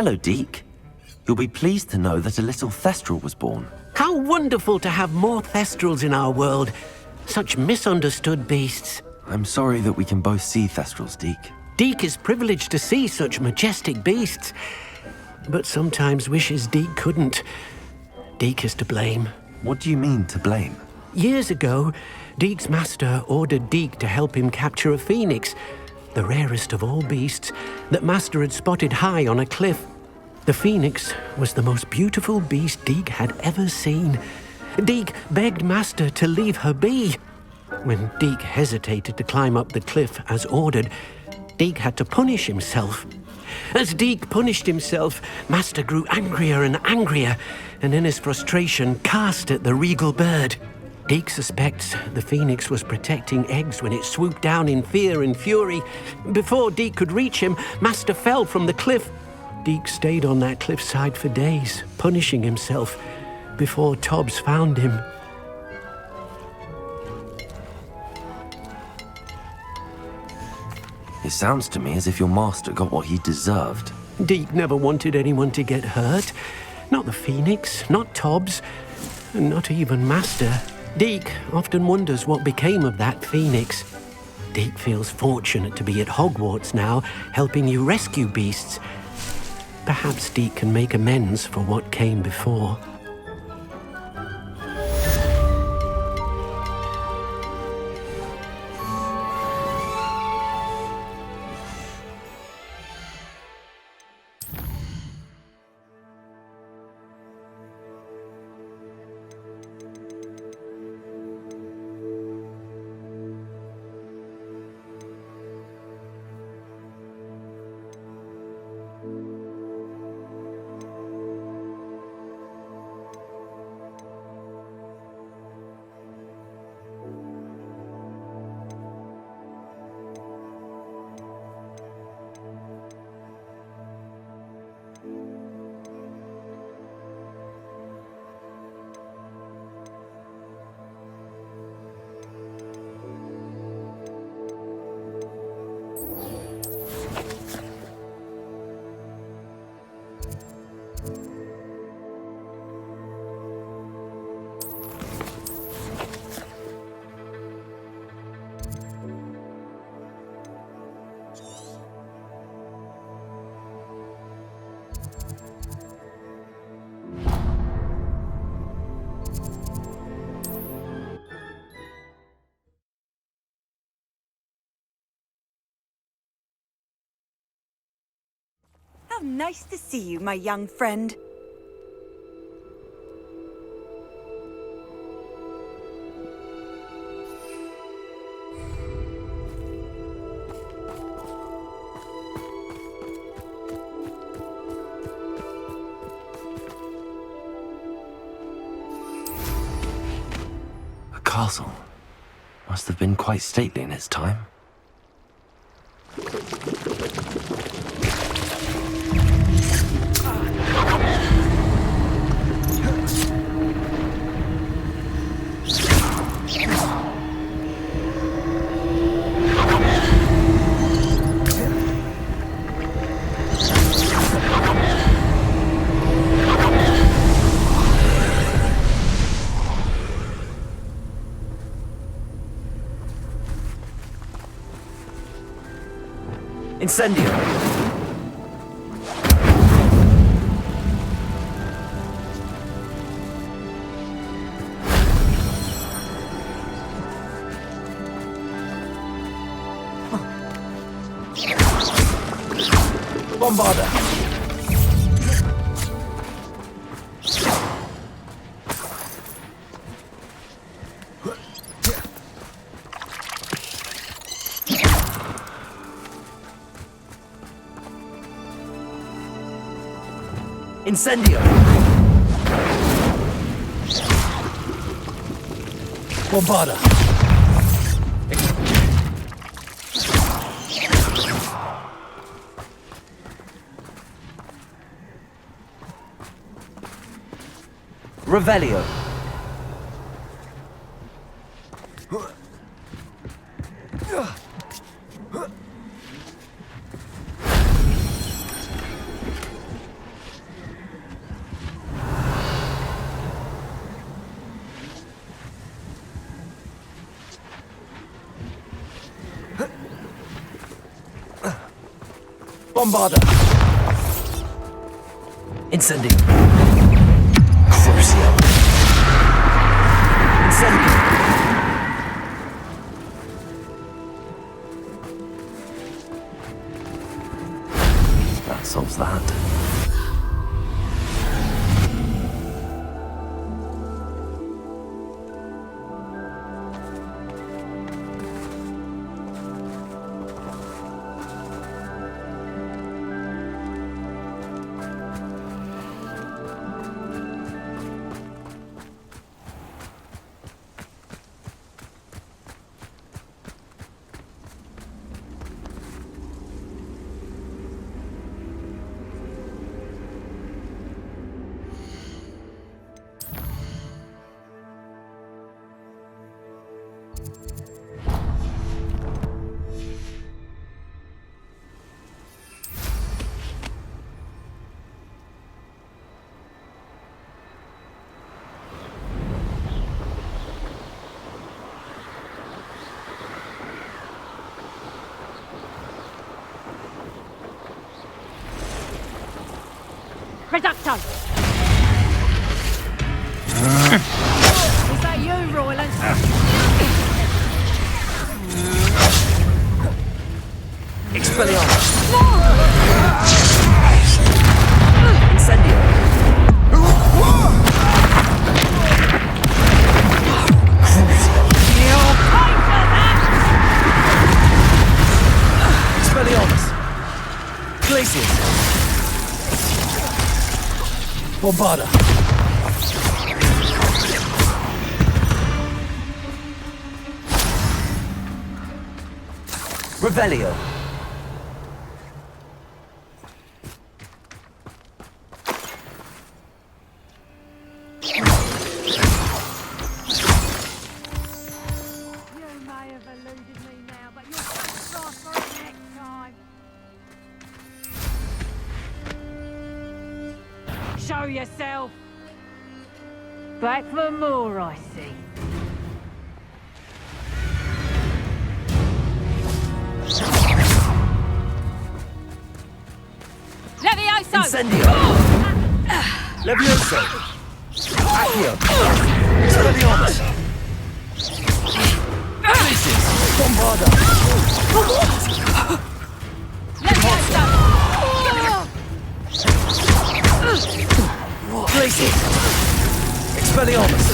Hello, Deke. You'll be pleased to know that a little Thestral was born. How wonderful to have more Thestrals in our world. Such misunderstood beasts. I'm sorry that we can both see Thestrals, Deke. Deke is privileged to see such majestic beasts, but sometimes wishes Deke couldn't. Deke is to blame. What do you mean, to blame? Years ago, Deke's master ordered Deke to help him capture a phoenix, the rarest of all beasts, that master had spotted high on a cliff. The phoenix was the most beautiful beast Deke had ever seen. Deke begged master to leave her be. When Deke hesitated to climb up the cliff as ordered, Deke had to punish himself. As Deke punished himself, master grew angrier and angrier, and in his frustration cast at the regal bird. Deke suspects the phoenix was protecting eggs when it swooped down in fear and fury. Before Deke could reach him, master fell from the cliff. Deke stayed on that cliffside for days, punishing himself, before Tobbs found him. It sounds to me as if your master got what he deserved. Deke never wanted anyone to get hurt. Not the phoenix, not Tobbs, and not even master. Deke often wonders what became of that phoenix. Deke feels fortunate to be at Hogwarts now, helping you rescue beasts. Perhaps Deke can make amends for what came before. How nice to see you, my young friend. A castle. Must have been quite stately in its time. Incendio! Bombarda! Incendio! Bombarda! Revelio! Bombarda! Incendio! Crucio! Incendio! That solves that. Reducto! Is that you, Royland? Expelliarmus! Incendio! Expelliarmus! Glacius! Bombarda! Revelio! Show yourself! Back for more, I see. Levioso! Incendio! Levioso! Accio! Expelliarmus! Glacius! Bombarda! Levioso! Glacius! Expelliarmus!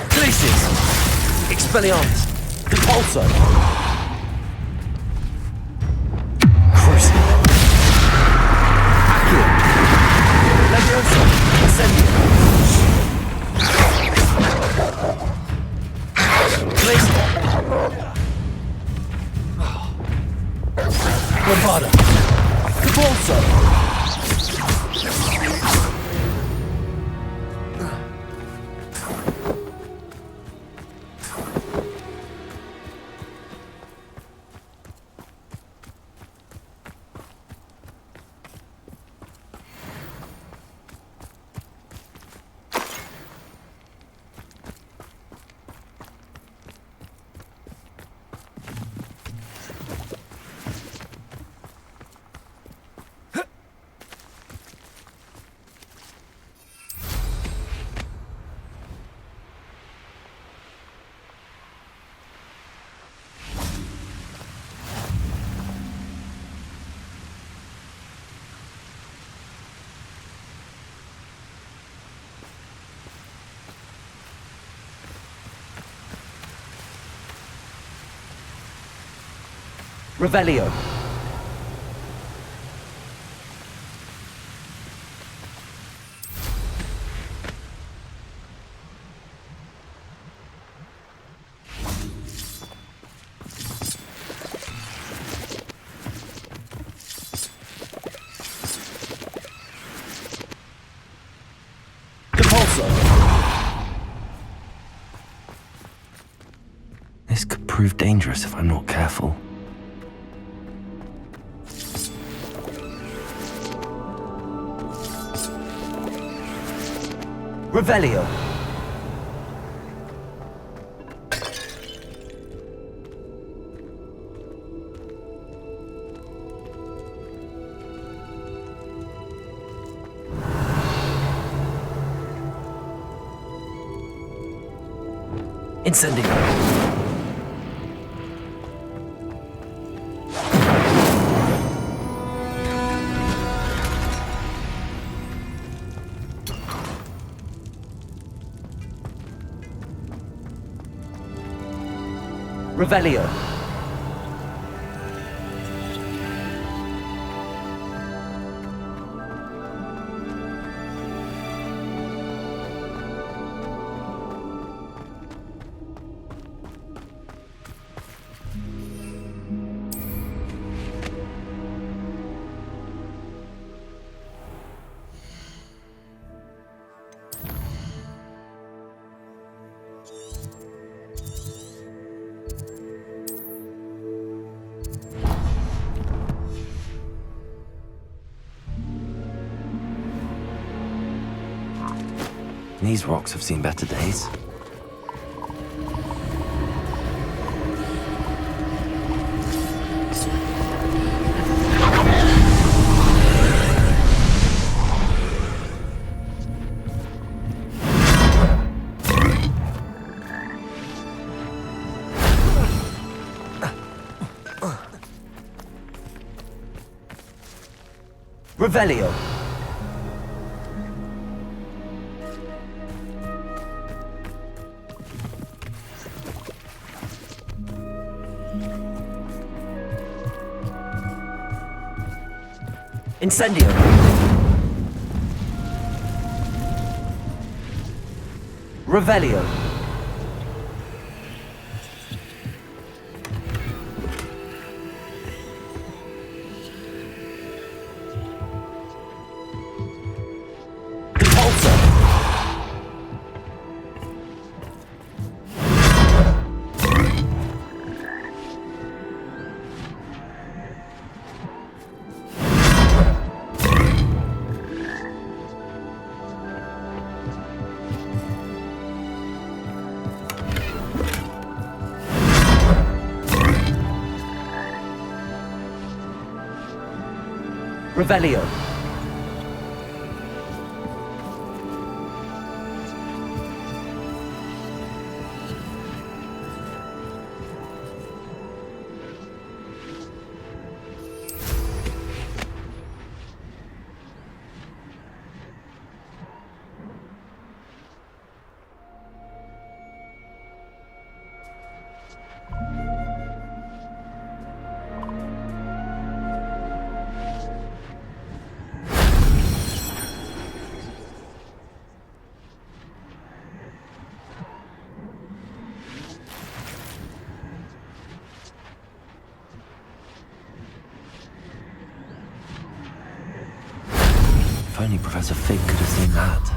Glacius! Expelliarmus! Repulso! Crucible! Accio! Levioso! Incendio! Glacius! Bombarda! Repulso! Revelio. Repulso. This could prove dangerous if I'm not careful. Revelio. Incendio. Revelio. These rocks have seen better days. Revelio. Incendio. Revelio. Repulsor. Revelio. If only Professor Fig could have seen that.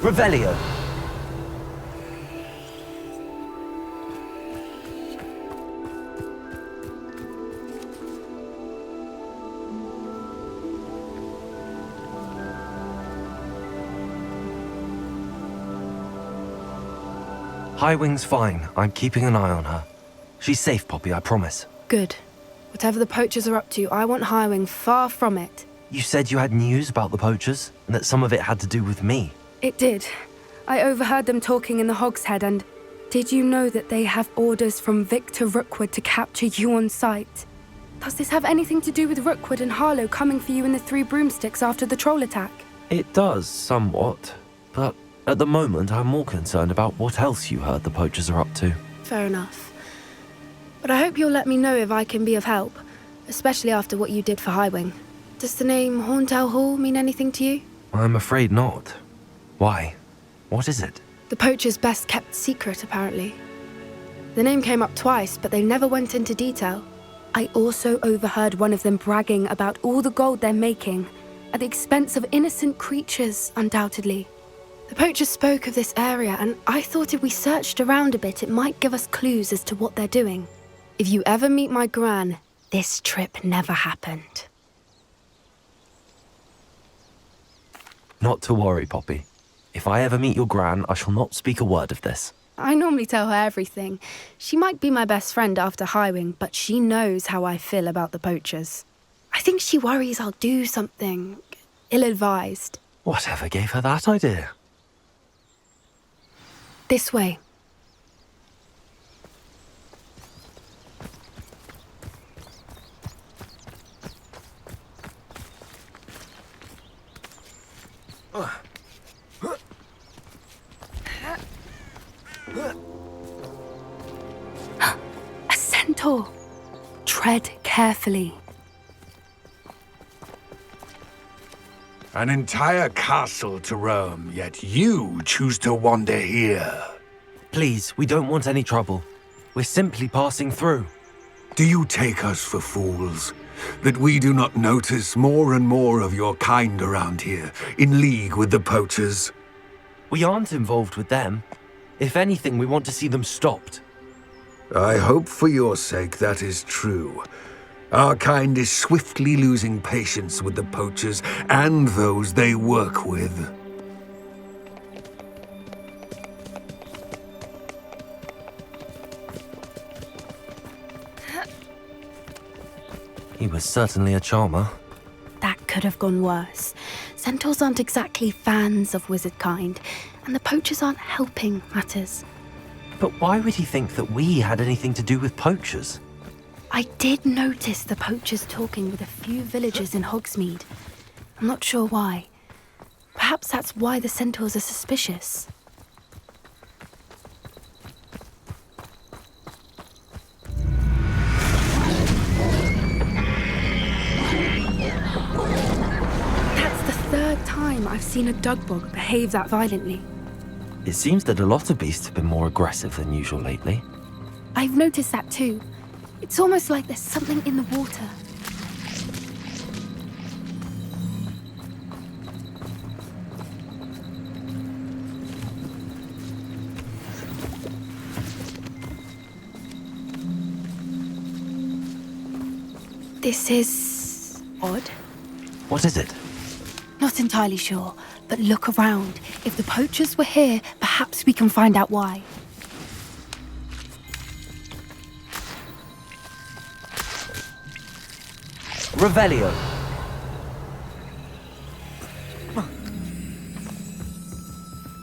Revelio. Highwing's fine. I'm keeping an eye on her. She's safe, Poppy, I promise. Good. Whatever the poachers are up to, I want Highwing far from it. You said you had news about the poachers, and that some of it had to do with me. It did. I overheard them talking in the Hogshead, and did you know that they have orders from Victor Rookwood to capture you on sight? Does this have anything to do with Rookwood and Harlow coming for you in the Three Broomsticks after the troll attack? It does, somewhat. But at the moment, I'm more concerned about what else you heard the poachers are up to. Fair enough. But I hope you'll let me know if I can be of help, especially after what you did for Highwing. Does the name Horntail Hall mean anything to you? I'm afraid not. Why? What is it? The poacher's best kept secret, apparently. The name came up twice, but they never went into detail. I also overheard one of them bragging about all the gold they're making, at the expense of innocent creatures, undoubtedly. The poachers spoke of this area, and I thought if we searched around a bit, it might give us clues as to what they're doing. If you ever meet my Gran, this trip never happened. Not to worry, Poppy. If I ever meet your Gran, I shall not speak a word of this. I normally tell her everything. She might be my best friend after Highwing, but she knows how I feel about the poachers. I think she worries I'll do something ill-advised. Whatever gave her that idea? This way. A centaur. Tread carefully. An entire castle to roam, yet you choose to wander here. Please, we don't want any trouble. We're simply passing through. Do you take us for fools? That we do not notice more and more of your kind around here, in league with the poachers? We aren't involved with them. If anything, we want to see them stopped. I hope for your sake that is true. Our kind is swiftly losing patience with the poachers and those they work with. He was certainly a charmer. That could have gone worse. Centaurs aren't exactly fans of wizard kind, and the poachers aren't helping matters. But why would he think that we had anything to do with poachers? I did notice the poachers talking with a few villagers in Hogsmeade. I'm not sure why. Perhaps that's why the centaurs are suspicious. That's the third time I've seen a dugbog behave that violently. It seems that a lot of beasts have been more aggressive than usual lately. I've noticed that too. It's almost like there's something in the water. This is odd. What is it? Not entirely sure, but look around. If the poachers were here, perhaps we can find out why. Revelio.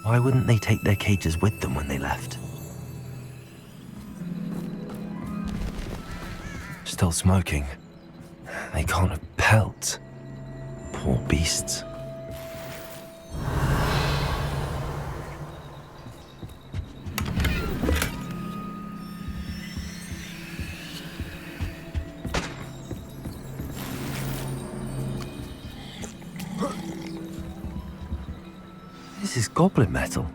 Why wouldn't they take their cages with them when they left? Still smoking. They can't have pelts. Poor beasts. This is goblin metal.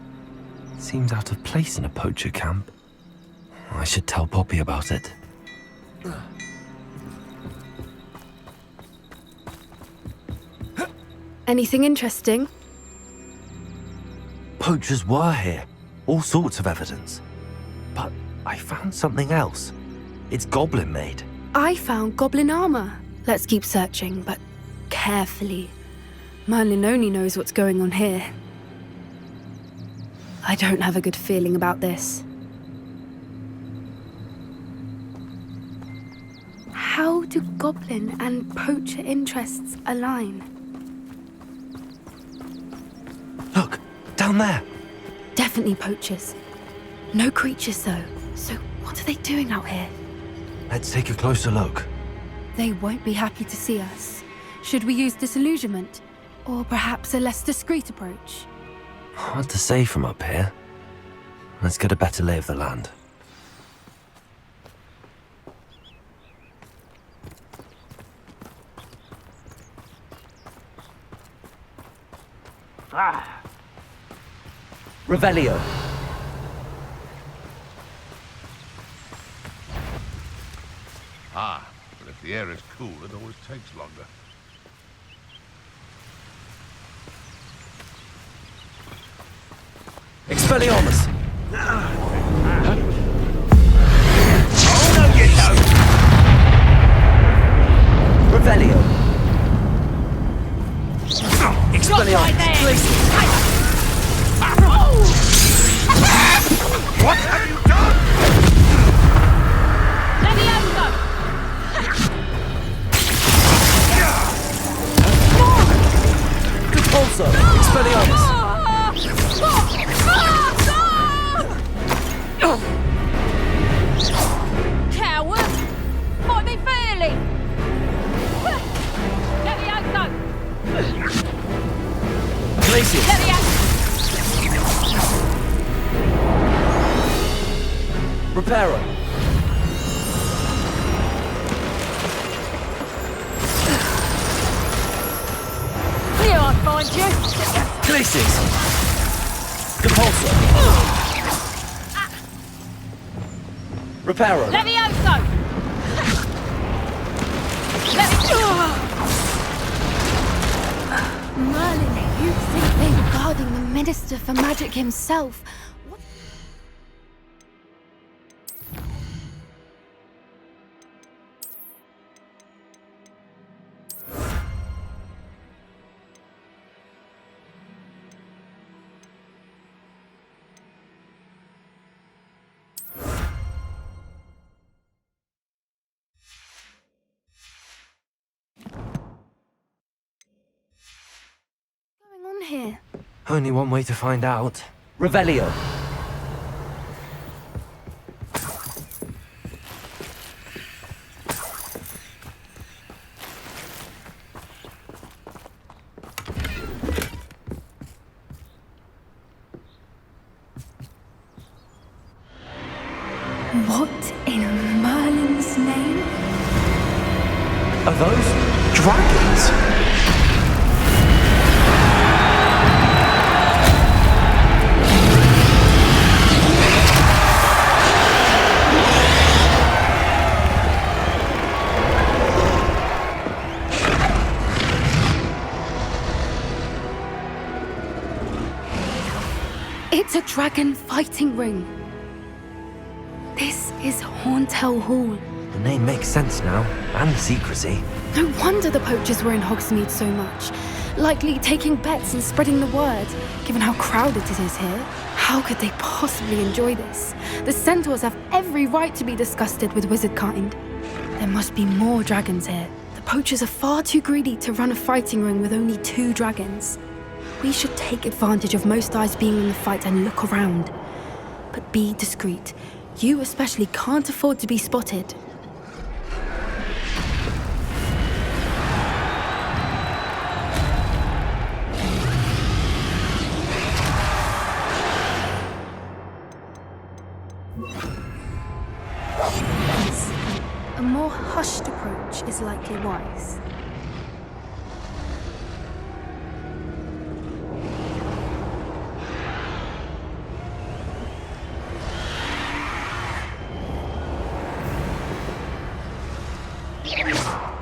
Seems out of place in a poacher camp. I should tell Poppy about it. Anything interesting? Poachers were here. All sorts of evidence. But I found something else. It's goblin made. I found goblin armor. Let's keep searching, but carefully. Merlin only knows what's going on here. I don't have a good feeling about this. How do goblin and poacher interests align? Look, down there. Definitely poachers. No creatures though. So what are they doing out here? Let's take a closer look. They won't be happy to see us. Should we use disillusionment? Or perhaps a less discreet approach? Hard to say from up here. Let's get a better lay of the land. Revelio. Ah, but if the air is cool, it always takes longer. Expelliarmus! Oh, no, you don't! Revelio! Expelliarmus! What have you done? Repulsor! Expelliarmus! Reparo! Levioso! Merlin, you think they were guarding the Minister for Magic himself? What's going on here? Only one way to find out. Revelio! What in Merlin's name? Are those dragons? It's a dragon fighting ring. This is Hauntel Hall. The name makes sense now, and the secrecy. No wonder the poachers were in Hogsmeade so much. Likely taking bets and spreading the word, given how crowded it is here. How could they possibly enjoy this? The centaurs have every right to be disgusted with wizard kind. There must be more dragons here. The poachers are far too greedy to run a fighting ring with only 2 dragons. We should take advantage of most eyes being in the fight and look around. But be discreet. You especially can't afford to be spotted. Yes. A more hushed approach is likely wise.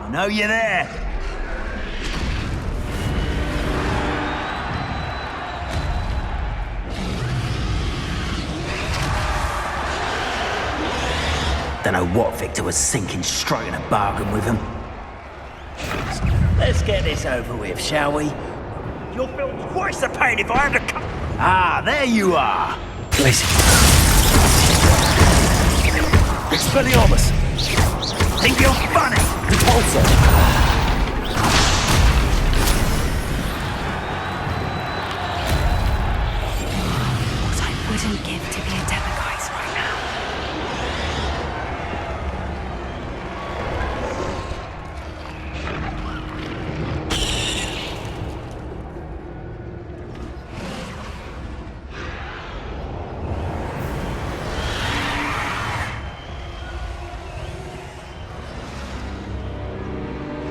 I know you're there. Don't know what Victor was thinking, striking a bargain with him. Let's get this over with, shall we? You'll feel twice the pain if I had to cut. Ah, there you are. Listen. Expelliarmus! Think you're funny? Repulsor! What I wouldn't give to be a Demiguise right now.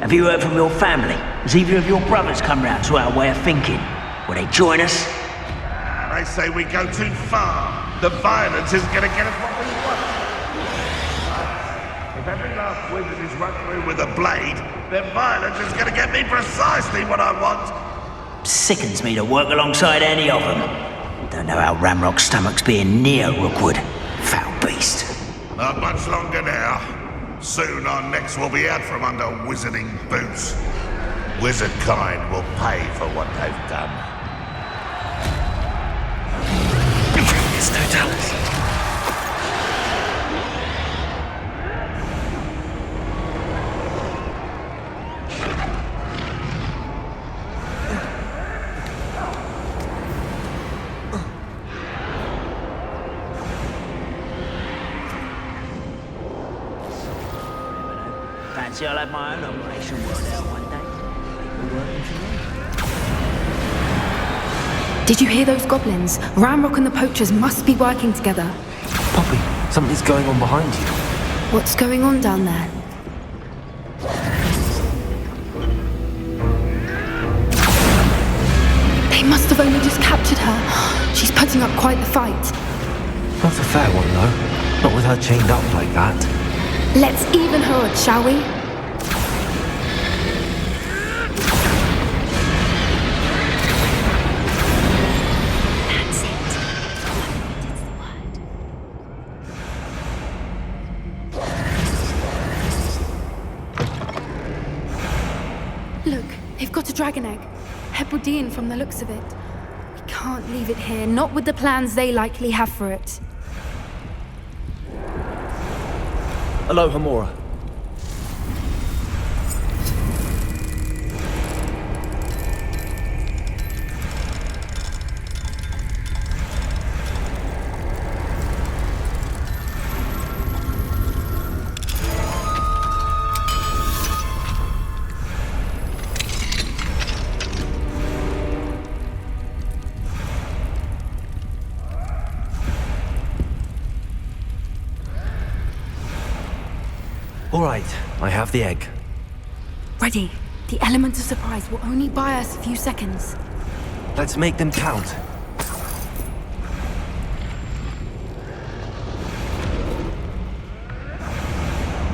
Have you heard from your family? Has either of your brothers come round to our way of thinking? Will they join us? They say we go too far. The violence isn't going to get us what we want. If every last wizard is run through with a blade, then violence is going to get me precisely what I want. Sickens me to work alongside any of them. Don't know how Ramrock's stomach's being near Rookwood. Foul beast. Not much longer now. Soon our necks will be out from under wizarding boots. Wizard kind will pay for what they've done. It's Totalis. Fancy I'll have my own operation worked out one day. People working for me. Did you hear those goblins? Ramrock and the poachers must be working together. Poppy, something's going on behind you. What's going on down there? They must have only just captured her. She's putting up quite the fight. Not a fair one, though. Not with her chained up like that. Let's even her up, shall we? That's it. Look, they've got a dragon egg. Hebridean from the looks of it. We can't leave it here, not with the plans they likely have for it. Hello, Hamura. All right, I have the egg. Ready. The element of surprise will only buy us a few seconds. Let's make them count.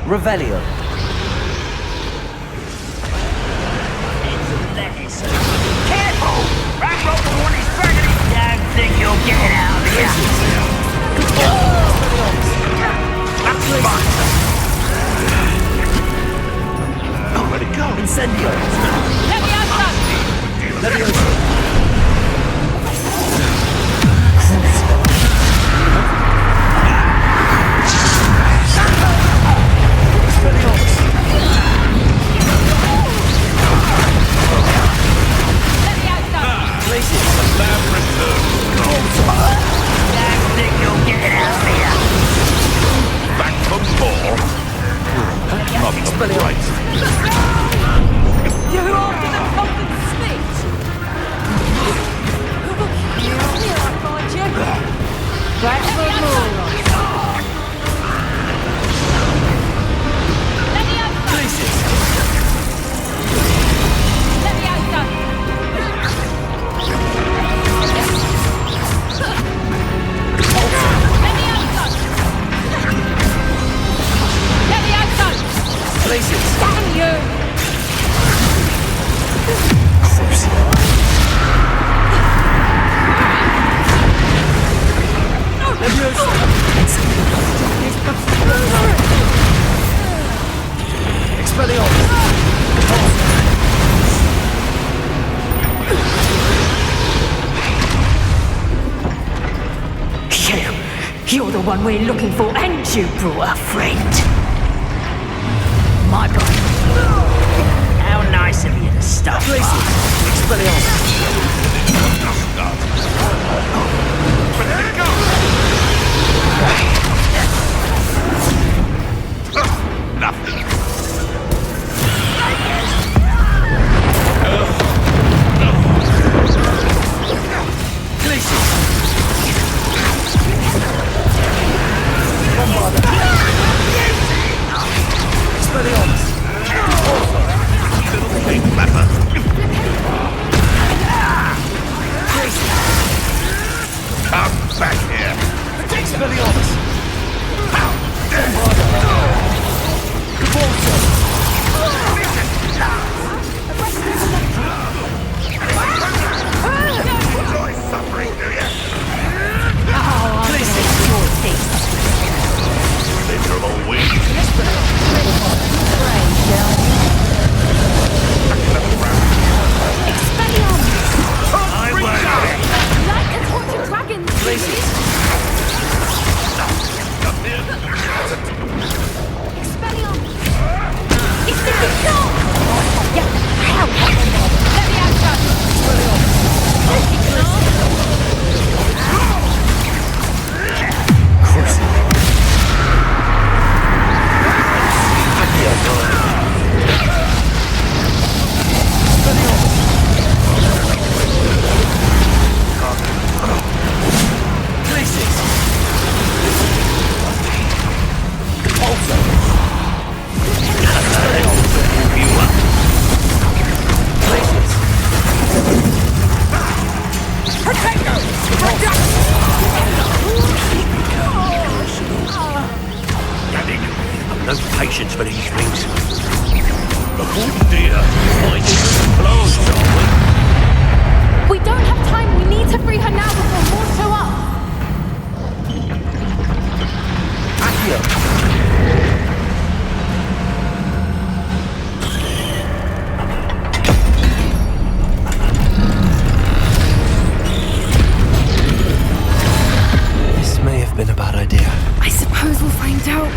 Revelio. Careful! Ramrock will want his dragon. Don't think you'll get it out of here. That's fine. Oh, let it go. Incendio. Leviosa! You're the one we're looking for, and you brought a friend. My God. How nice of you to stop by. Nothing. Come back here. Enjoy suffering, do you? Miserable weed. much for these rings. Oh dear, might need some clothes, shall we? We don't have time. We need to free her now before more show up. This may have been a bad idea. I suppose we'll find out.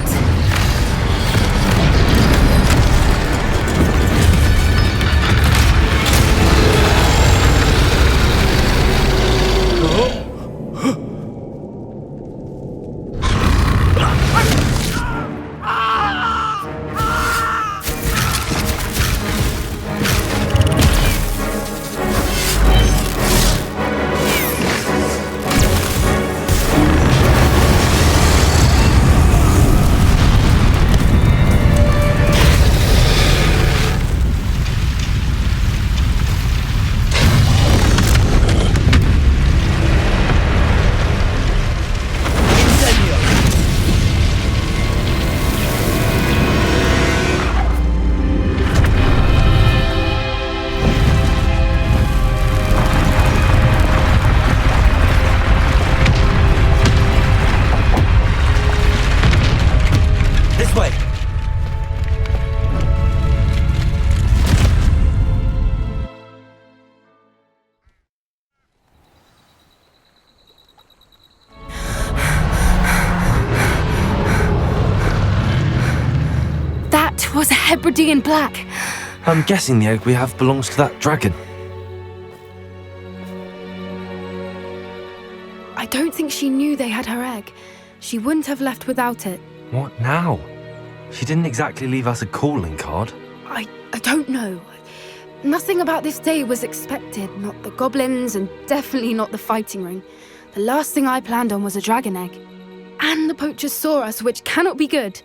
Was a Hebridean black. I'm guessing the egg we have belongs to that dragon. I don't think she knew they had her egg. She wouldn't have left without it. What now? She didn't exactly leave us a calling card. I don't know. Nothing about this day was expected. Not the goblins, and definitely not the fighting ring. The last thing I planned on was a dragon egg. And the poachers saw us, which cannot be good.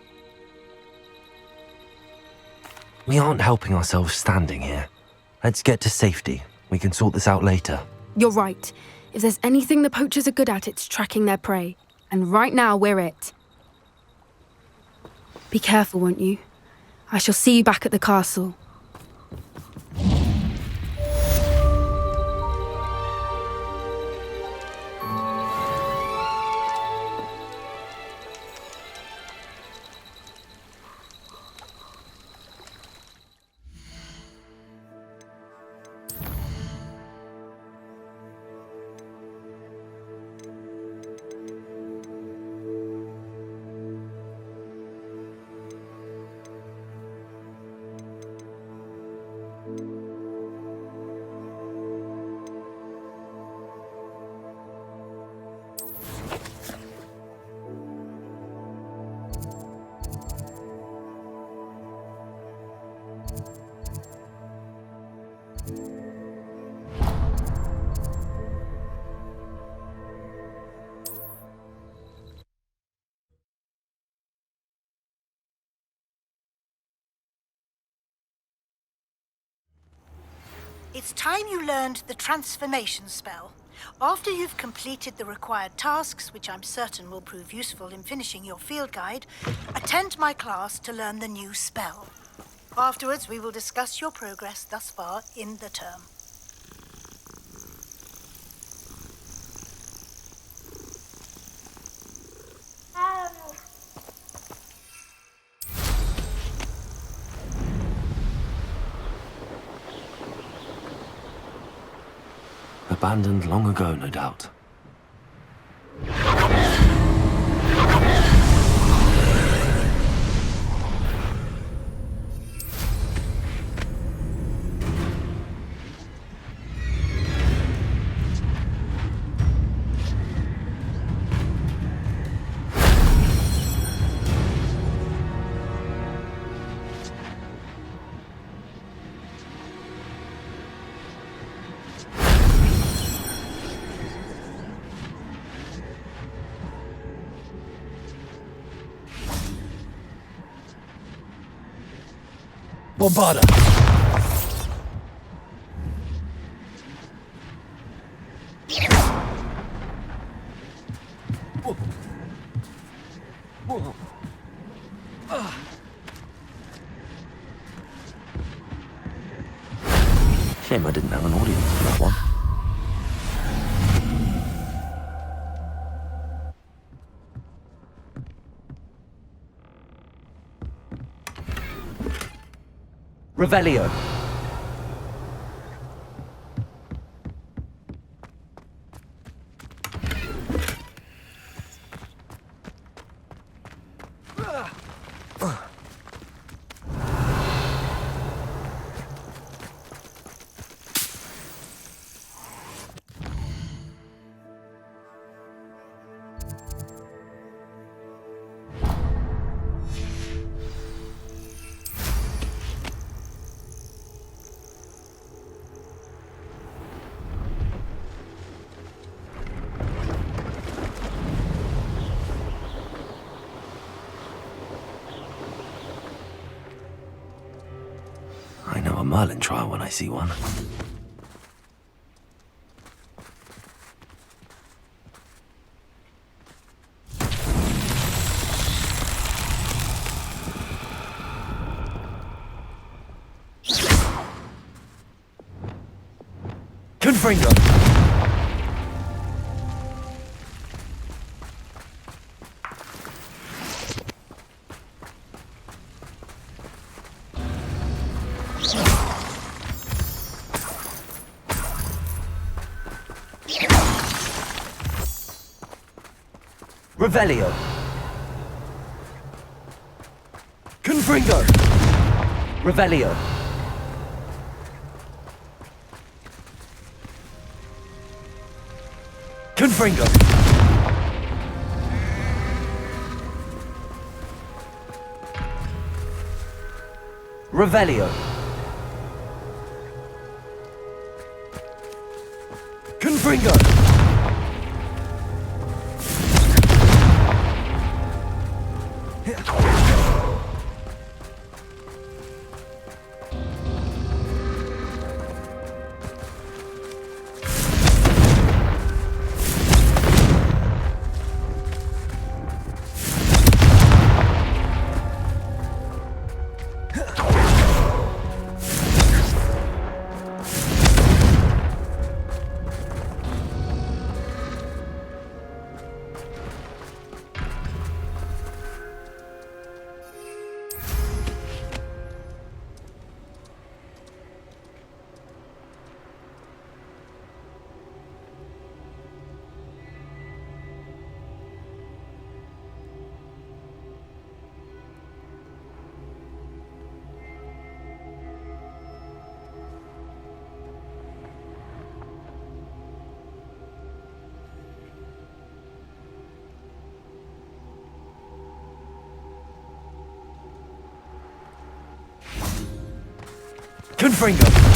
We aren't helping ourselves standing here. Let's get to safety. We can sort this out later. You're right. If there's anything the poachers are good at, it's tracking their prey. And right now, we're it. Be careful, won't you? I shall see you back at the castle. It's time you learned the transformation spell. After you've completed the required tasks, which I'm certain will prove useful in finishing your field guide, attend my class to learn the new spell. Afterwards, we will discuss your progress thus far in the term. Abandoned long ago, no doubt. Bombarda! Shame I didn't have an audience for that one. Revelio. I know a Merlin trial when I see one. Confringo. Revelio. Confringo. Revelio. Confringo. Revelio. Confringo. Confringo.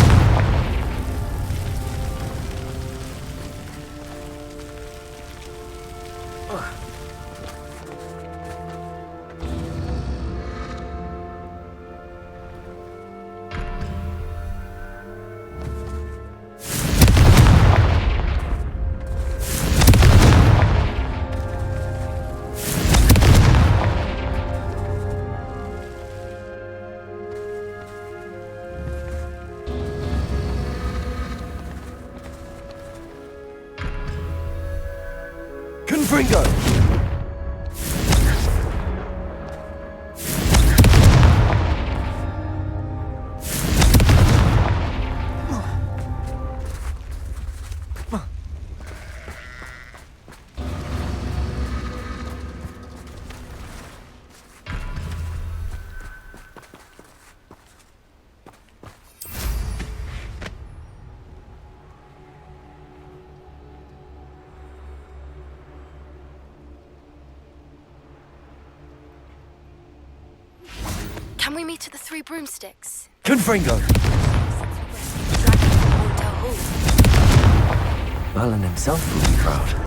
Confringo. Can we meet at the Three Broomsticks? Confringo. Merlin himself will be proud.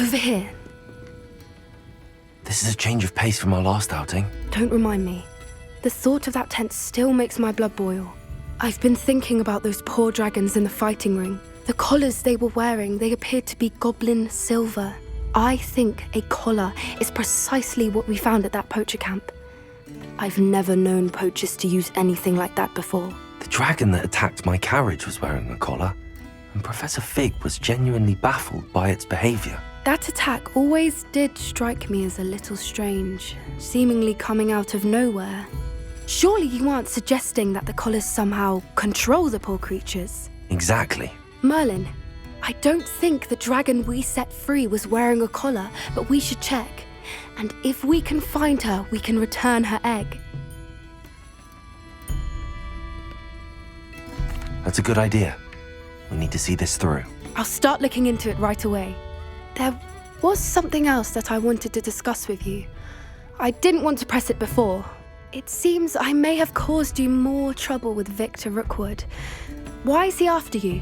Over here. This is a change of pace from our last outing. Don't remind me. The thought of that tent still makes my blood boil. I've been thinking about those poor dragons in the fighting ring. The collars they were wearing, they appeared to be goblin silver. I think a collar is precisely what we found at that poacher camp. I've never known poachers to use anything like that before. The dragon that attacked my carriage was wearing a collar, and Professor Fig was genuinely baffled by its behavior. That attack always did strike me as a little strange, seemingly coming out of nowhere. Surely you aren't suggesting that the collars somehow control the poor creatures? Exactly. Merlin, I don't think the dragon we set free was wearing a collar, but we should check. And if we can find her, we can return her egg. That's a good idea. We need to see this through. I'll start looking into it right away. There was something else that I wanted to discuss with you. I didn't want to press it before. It seems I may have caused you more trouble with Victor Rookwood. Why is he after you?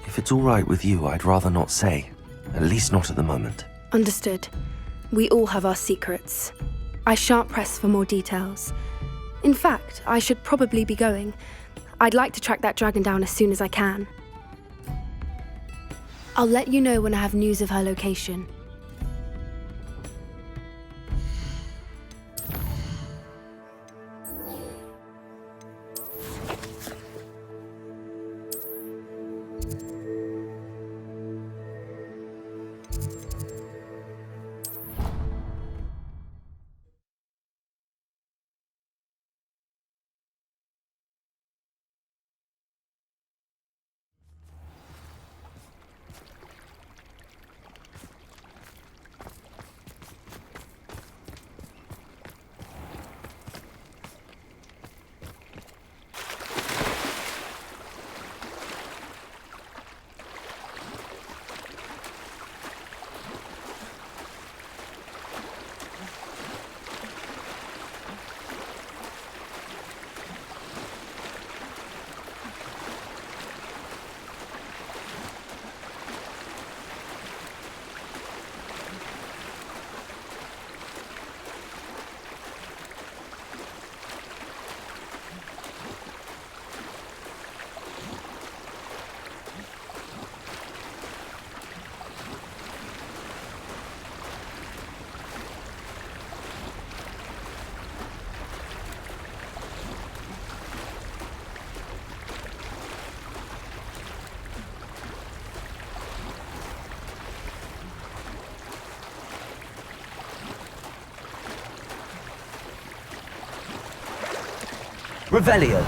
If it's all right with you, I'd rather not say. At least not at the moment. Understood. We all have our secrets. I shan't press for more details. In fact, I should probably be going. I'd like to track that dragon down as soon as I can. I'll let you know when I have news of her location. Revelio.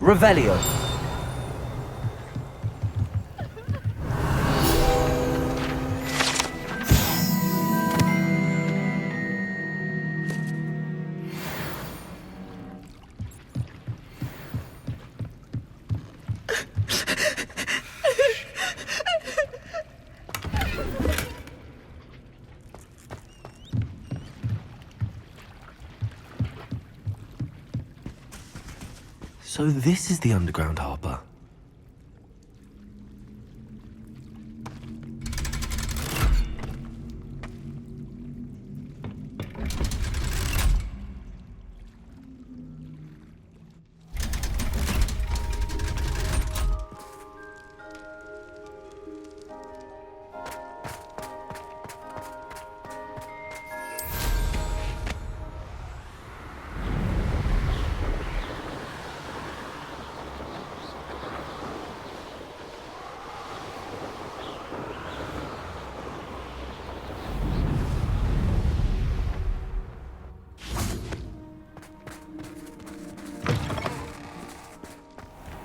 Revelio. So this is the underground harbour.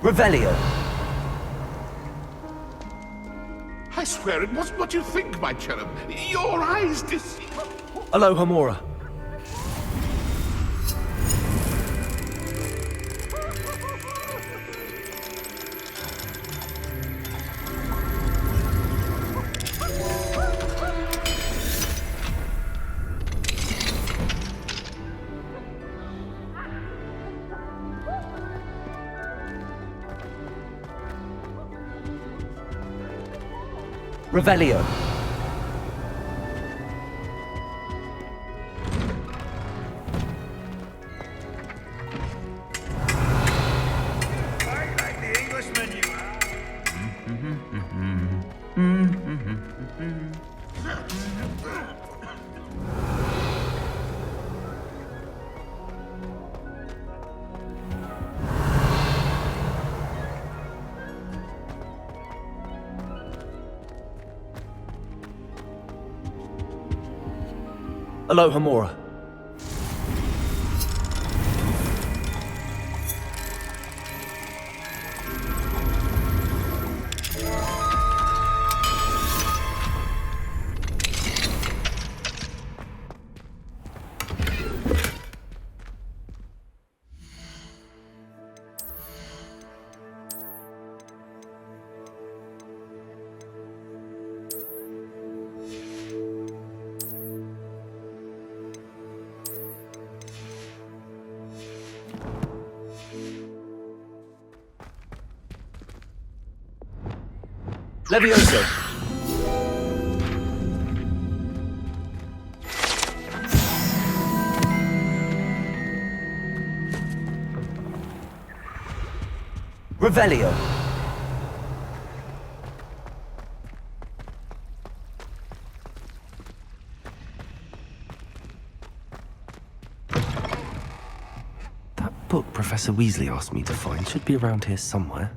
Revelio. I swear it wasn't what you think, my cherub. Your eyes deceive. Alohomora. Revelio. I like the English menu. Alohomora. Levioso. Revelio. That book Professor Weasley asked me to find should be around here somewhere.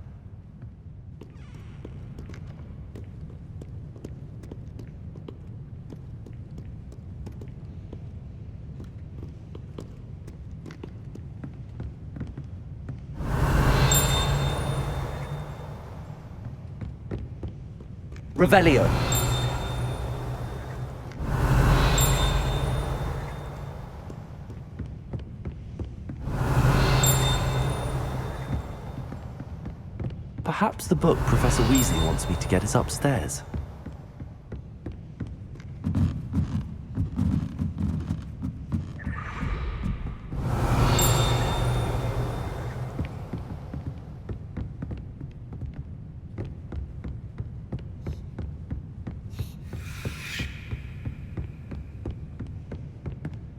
Revelio. Perhaps the book Professor Weasley wants me to get is upstairs.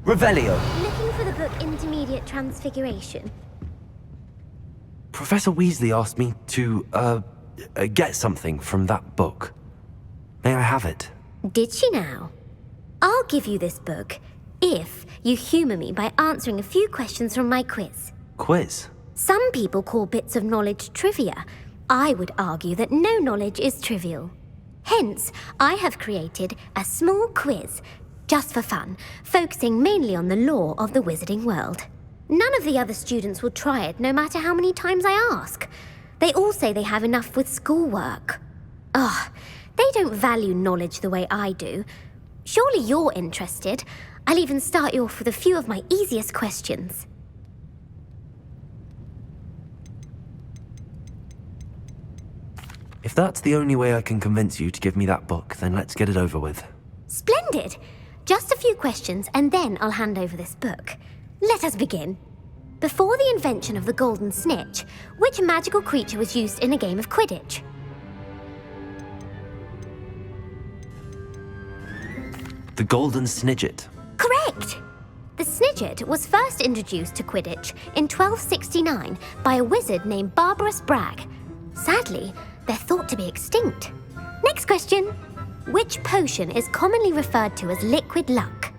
Revelio. Looking for the book Intermediate Transfiguration. Professor Weasley asked me to, get something from that book. May I have it? Did she now? I'll give you this book if you humour me by answering a few questions from my quiz. Quiz? Some people call bits of knowledge trivia. I would argue that no knowledge is trivial. Hence, I have created a small quiz, just for fun, focusing mainly on the lore of the wizarding world. None of the other students will try it, no matter how many times I ask. They all say they have enough with schoolwork. Ugh, they don't value knowledge the way I do. Surely you're interested. I'll even start you off with a few of my easiest questions. If that's the only way I can convince you to give me that book, then let's get it over with. Splendid! Just a few questions, and then I'll hand over this book. Let us begin. Before the invention of the golden snitch, which magical creature was used in a game of Quidditch? The Golden Snidget. Correct! The Snidget was first introduced to Quidditch in 1269 by a wizard named Barbarous Bragg. Sadly, they're thought to be extinct. Next question. Which potion is commonly referred to as liquid luck?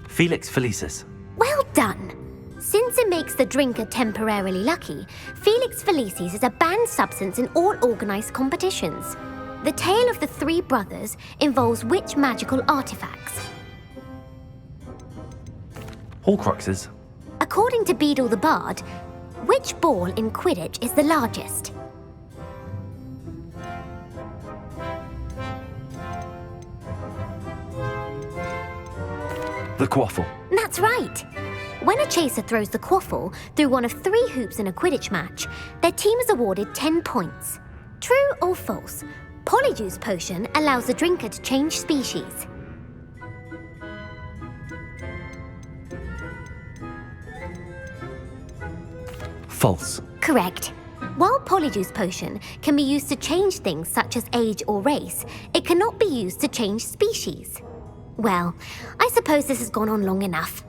Felix Felicis. Well done! Since it makes the drinker temporarily lucky, Felix Felicis is a banned substance in all organised competitions. The tale of the three brothers involves which magical artifacts? Horcruxes. According to Beedle the Bard, Which ball in Quidditch is the largest? The quaffle. That's right. When a chaser throws the quaffle through one of 3 hoops in a Quidditch match, their team is awarded 10 points. True or false? Polyjuice Potion allows the drinker to change species. False. Correct. While Polyjuice Potion can be used to change things such as age or race, it cannot be used to change species. Well, I suppose this has gone on long enough.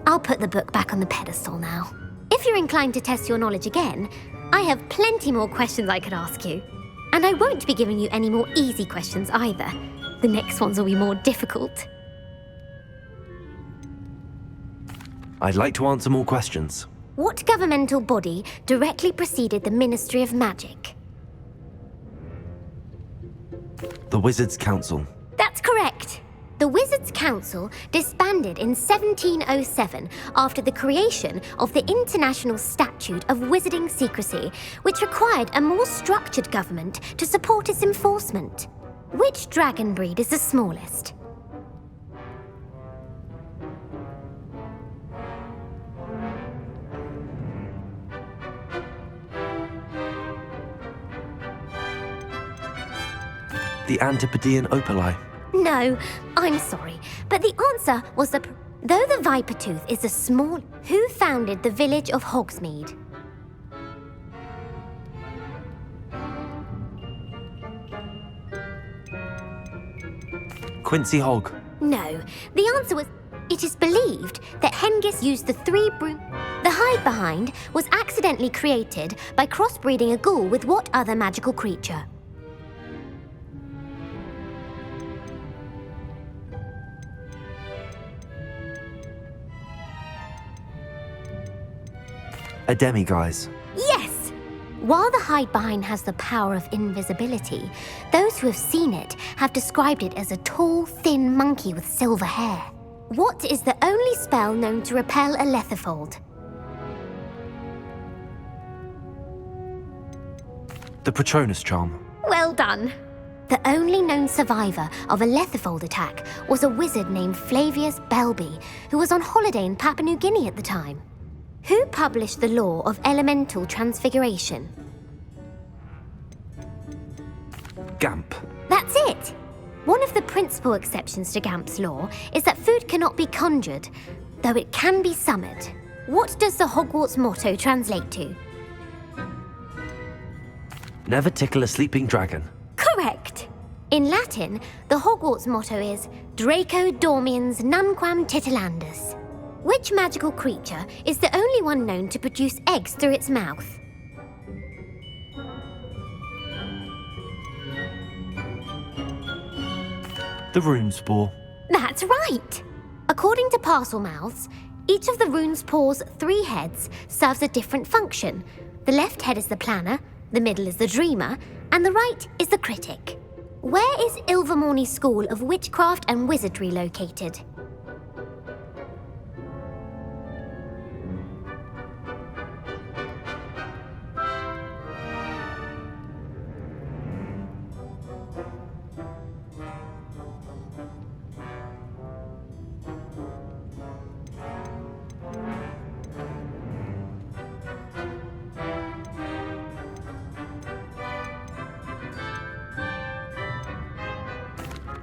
I'll put the book back on the pedestal now. If you're inclined to test your knowledge again, I have plenty more questions I could ask you. And I won't be giving you any more easy questions either. The next ones will be more difficult. I'd like to answer more questions. What governmental body directly preceded the Ministry of Magic? The Wizards' Council. That's correct. The Wizards' Council disbanded in 1707 after the creation of the International Statute of Wizarding Secrecy, which required a more structured government to support its enforcement. Which dragon breed is the smallest? The Antipodean Opali. No, I'm sorry, but the answer was though the Vipertooth is a small... Who founded the village of Hogsmeade? Quincy Hogg. No, the answer was... It is believed that Hengist used the 3 broom... The hide behind was accidentally created by crossbreeding a ghoul with what other magical creature? A demiguise. Yes! While the hide behind has the power of invisibility, those who have seen it have described it as a tall, thin monkey with silver hair. What is the only spell known to repel a lethifold? The Patronus Charm. Well done. The only known survivor of a lethifold attack was a wizard named Flavius Belby, who was on holiday in Papua New Guinea at the time. Who published the law of elemental transfiguration? Gamp. That's it! One of the principal exceptions to Gamp's law is that food cannot be conjured, though it can be summoned. What does the Hogwarts motto translate to? Never tickle a sleeping dragon. Correct! In Latin, the Hogwarts motto is Draco Dormiens Nunquam Titilandus. Which magical creature is the only one known to produce eggs through its mouth? The Runespore. That's right! According to Parselmouths, each of the Runespore's 3 heads serves a different function. The left head is the planner, the middle is the dreamer, and the right is the critic. Where is Ilvermorny School of Witchcraft and Wizardry located?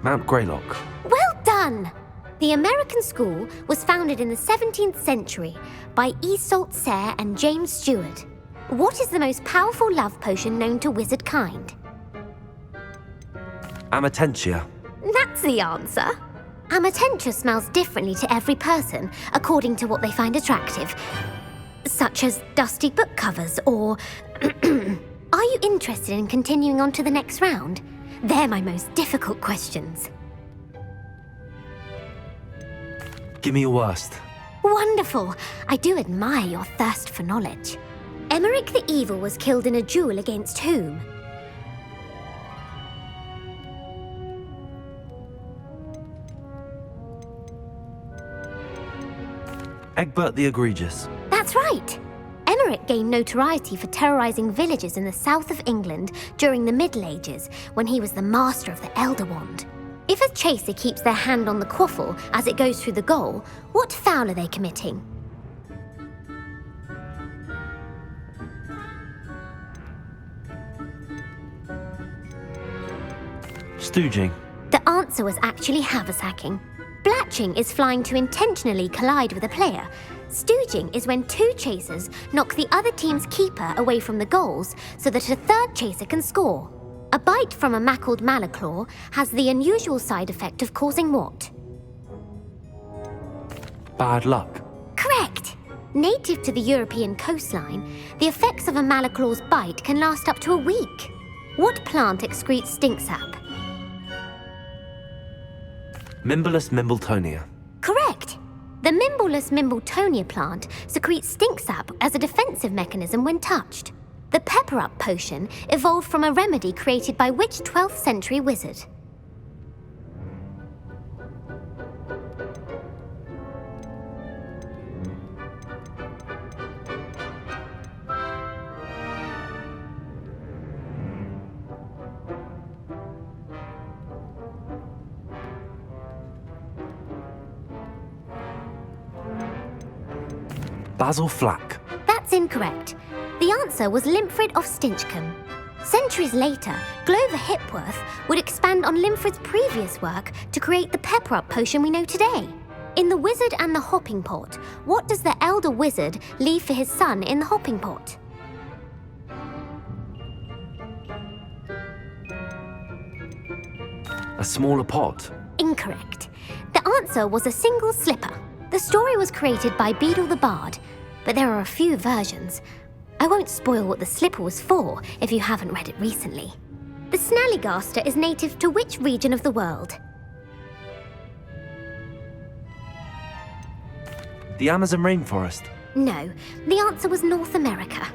Mount Greylock. Well done! The American school was founded in the 17th century by Iseult Sayre and James Stewart. What is the most powerful love potion known to wizard kind? Amatentia. That's the answer. Amatentia smells differently to every person according to what they find attractive, such as dusty book covers or... Are you interested in continuing on to the next round? They're my most difficult questions. Give me your worst. Wonderful! I do admire your thirst for knowledge. Emeric the Evil was killed in a duel against whom? Egbert the Egregious. That's right! Emeric Cleric gained notoriety for terrorizing villages in the south of England during the Middle Ages, when he was the master of the Elder Wand. If a chaser keeps their hand on the quaffle as it goes through the goal, what foul are they committing? Stooging. The answer was actually haversacking. Blatching is flying to intentionally collide with a player. Stooging is when two chasers knock the other team's keeper away from the goals so that a third chaser can score. A bite from a mackled malaclaw has the unusual side effect of causing what? Bad luck. Correct! Native to the European coastline, the effects of a malaclaw's bite can last up to a week. What plant excretes stink sap? Mimblus mimbletonia. Correct! The Mimblus mimbletonia plant secretes stink sap as a defensive mechanism when touched. The pepper-up potion evolved from a remedy created by which 12th century wizard? Basil Flack. That's incorrect. The answer was Limfrid of Stinchcombe. Centuries later, Glover Hipworth would expand on Limfrid's previous work to create the pepper-up potion we know today. In The Wizard and the Hopping Pot, what does the elder wizard leave for his son in the hopping pot? A smaller pot. Incorrect. The answer was a single slipper. The story was created by Beadle the Bard, but there are a few versions. I won't spoil what the slipper was for if you haven't read it recently. The Snallygaster is native to which region of the world? The Amazon rainforest. No, the answer was North America.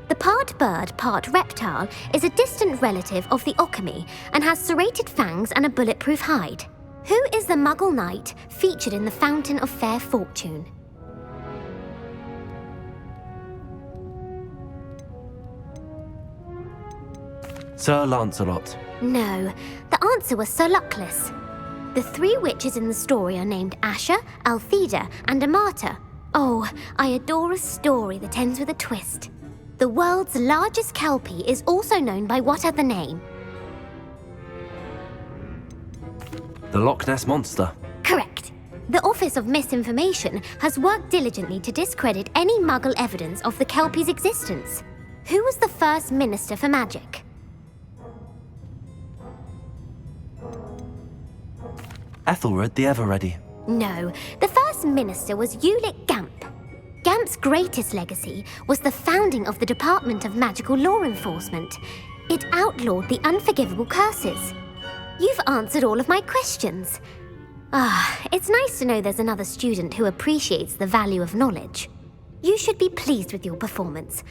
The part bird, part reptile is a distant relative of the Occamy and has serrated fangs and a bulletproof hide. Who is the Muggle knight featured in the Fountain of Fair Fortune? Sir Lancelot. No, the answer was Sir Luckless. The three witches in the story are named Asher, Altheda, and Amata. Oh, I adore a story that ends with a twist. The world's largest kelpie is also known by what other name? The Loch Ness Monster. Correct. The Office of Misinformation has worked diligently to discredit any Muggle evidence of the kelpie's existence. Who was the first Minister for Magic? Ethelred the Ever-Ready. No, the first minister was Ulick Gamp. Gamp's greatest legacy was the founding of the Department of Magical Law Enforcement. It outlawed the unforgivable curses. You've answered all of my questions. It's nice to know there's another student who appreciates the value of knowledge. You should be pleased with your performance.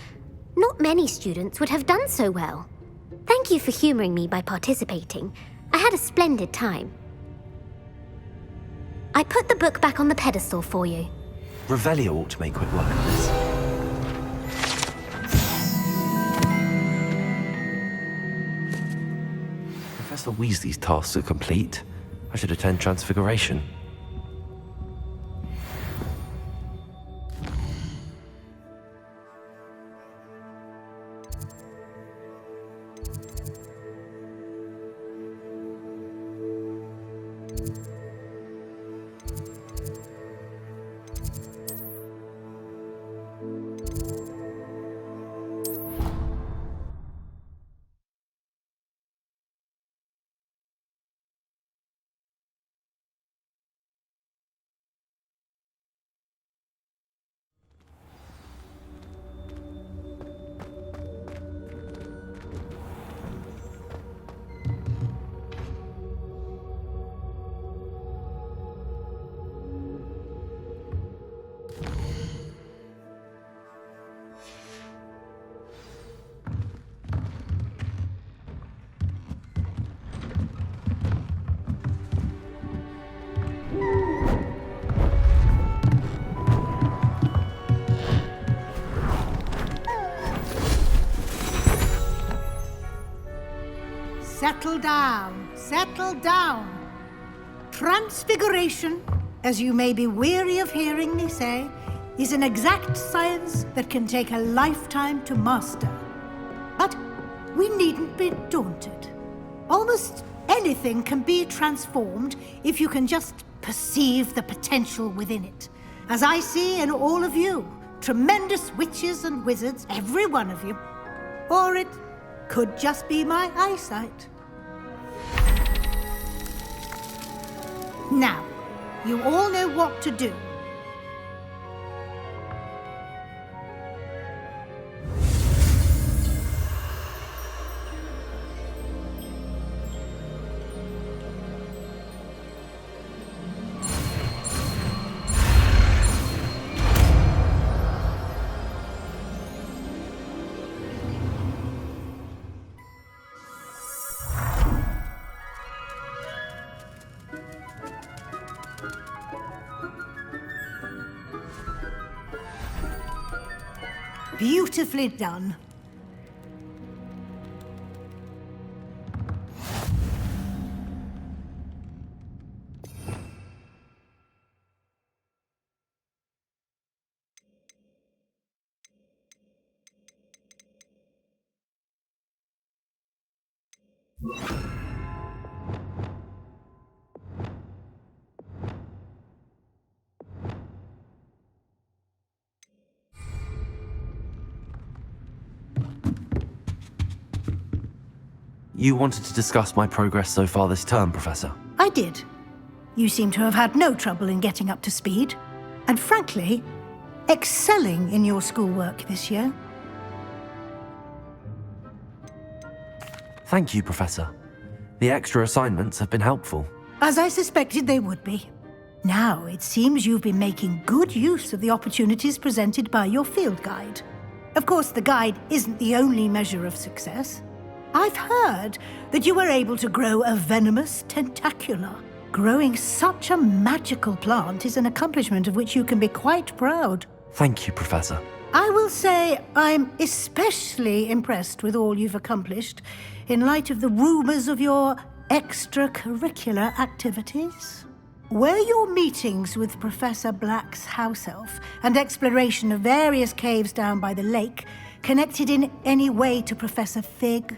Not many students would have done so well. Thank you for humouring me by participating. I had a splendid time. I put the book back on the pedestal for you. Revelio ought to make quick work of this. Professor Weasley's tasks are complete. I should attend Transfiguration. settle down. Settle down. Transfiguration, as you may be weary of hearing me say, is an exact science that can take a lifetime to master. But we needn't be daunted. Almost anything can be transformed if you can just perceive the potential within it. As I see in all of you, tremendous witches and wizards, every one of you. Or it could just be my eyesight. Now, you all know what to do. Beautifully done. You wanted to discuss my progress so far this term, Professor? I did. You seem to have had no trouble in getting up to speed, and frankly, excelling in your schoolwork this year. Thank you, Professor. The extra assignments have been helpful. As I suspected they would be. Now, it seems you've been making good use of the opportunities presented by your field guide. Of course, the guide isn't the only measure of success. I've heard that you were able to grow a venomous tentacula. Growing such a magical plant is an accomplishment of which you can be quite proud. Thank you, Professor. I will say I'm especially impressed with all you've accomplished in light of the rumors of your extracurricular activities. Were your meetings with Professor Black's house elf and exploration of various caves down by the lake connected in any way to Professor Fig?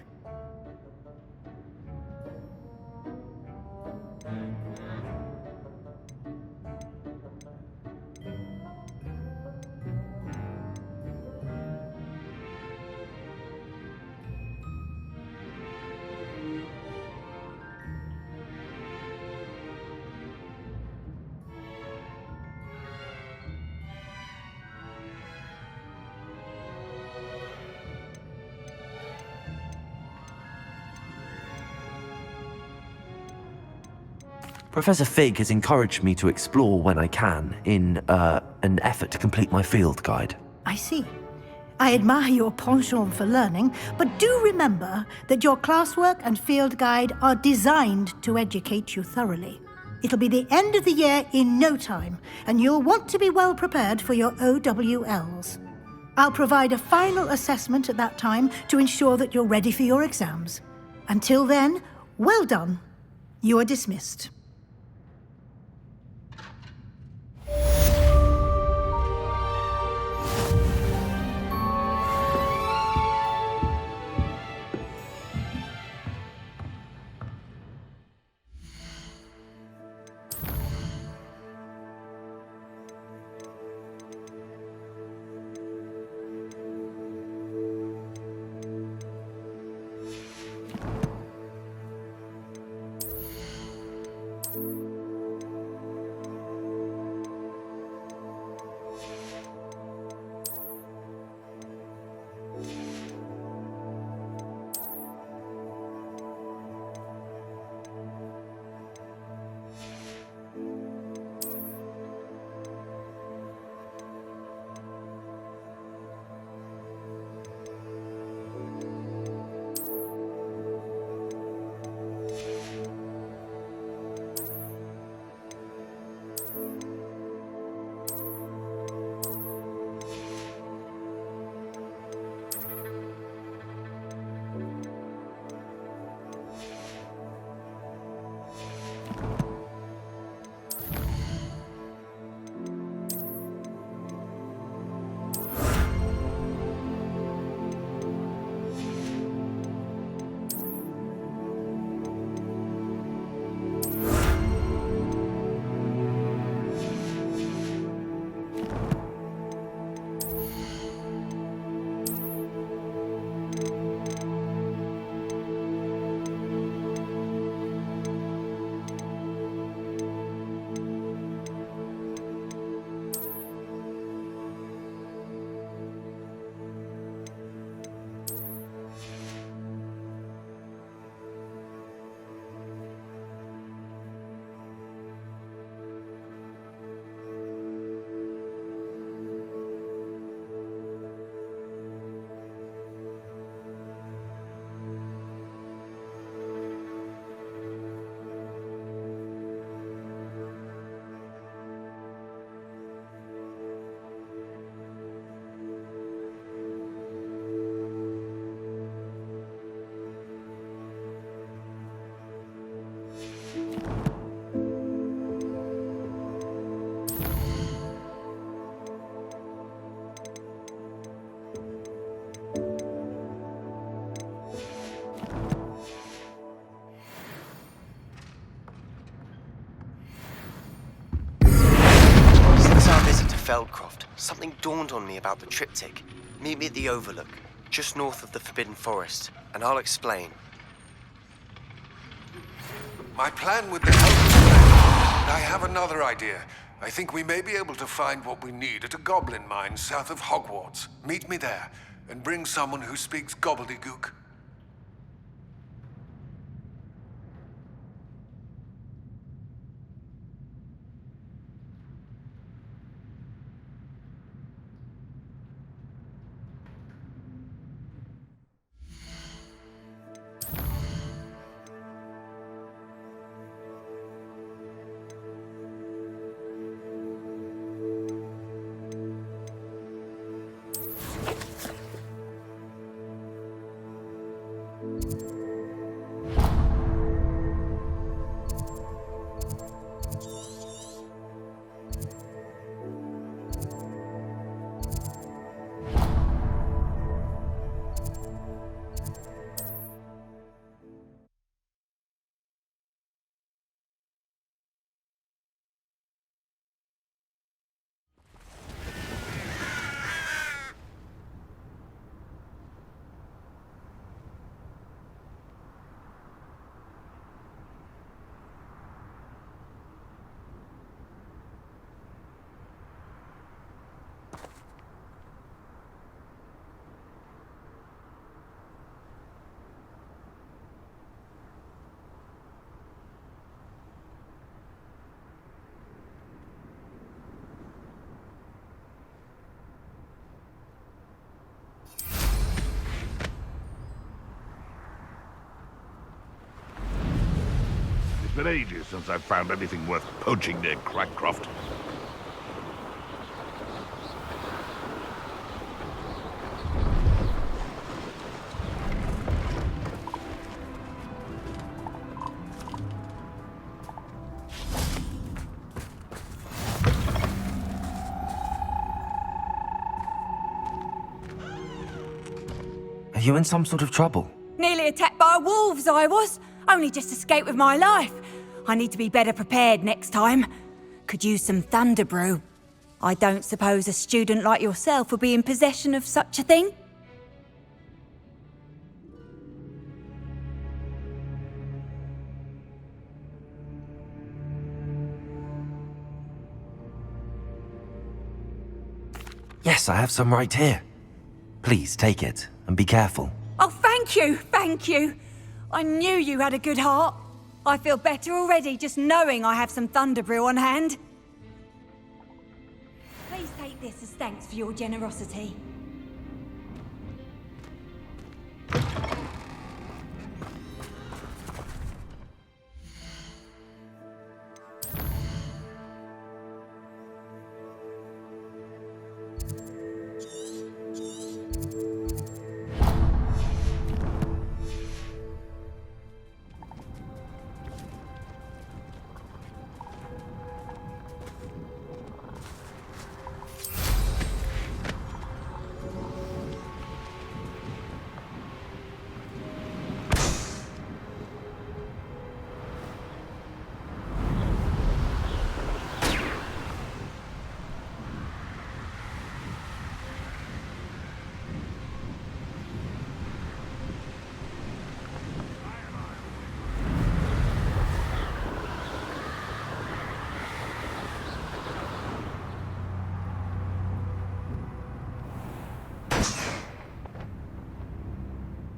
Professor Fig has encouraged me to explore when I can in an effort to complete my field guide. I see. I admire your penchant for learning, but do remember that your classwork and field guide are designed to educate you thoroughly. It'll be the end of the year in no time, and you'll want to be well prepared for your OWLs. I'll provide a final assessment at that time to ensure that you're ready for your exams. Until then, well done. You are dismissed. Feldcroft, something dawned on me about the triptych. Meet me at the Overlook, just north of the Forbidden Forest, and I'll explain. My plan with the help... I have another idea. I think we may be able to find what we need at a goblin mine south of Hogwarts. Meet me there, and bring someone who speaks gobbledygook. It's been ages since I've found anything worth poaching near Crackcroft. Are you in some sort of trouble? Nearly attacked by wolves, I was. Only just escaped with my life. I need to be better prepared next time. Could use some thunder brew. I don't suppose a student like yourself would be in possession of such a thing? Yes, I have some right here. Please take it, and be careful. Oh, thank you, thank you. I knew you had a good heart. I feel better already just knowing I have some thunder brew on hand. Please take this as thanks for your generosity.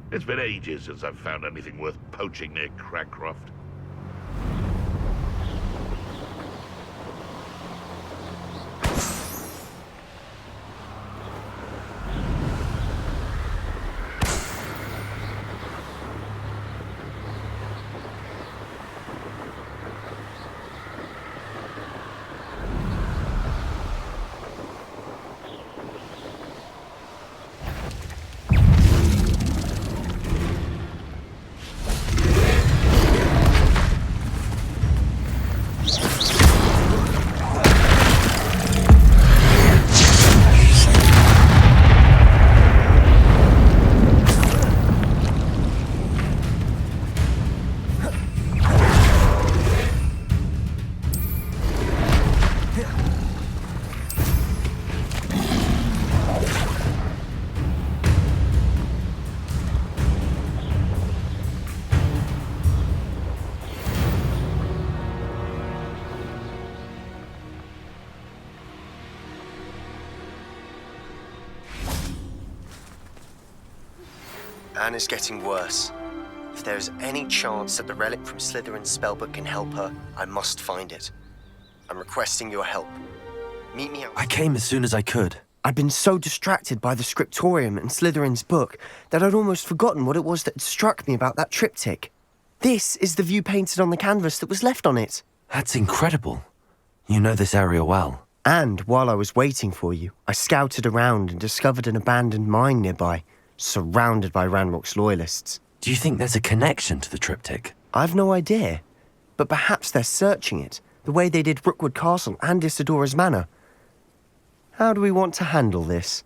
It's been ages since I've found anything worth poaching near Crackcroft. Anna's getting worse. If there is any chance that the relic from Slytherin's spellbook can help her, I must find it. I'm requesting your help. Meet me out. I came as soon as I could. I'd been so distracted by the scriptorium and Slytherin's book that I'd almost forgotten what it was that had struck me about that triptych. This is the view painted on the canvas that was left on it. That's incredible. You know this area well. And while I was waiting for you, I scouted around and discovered an abandoned mine nearby, surrounded by Ranrock's loyalists. Do you think there's a connection to the triptych? I've no idea, but perhaps they're searching it, the way they did Rookwood Castle and Isidora's Manor. How do we want to handle this?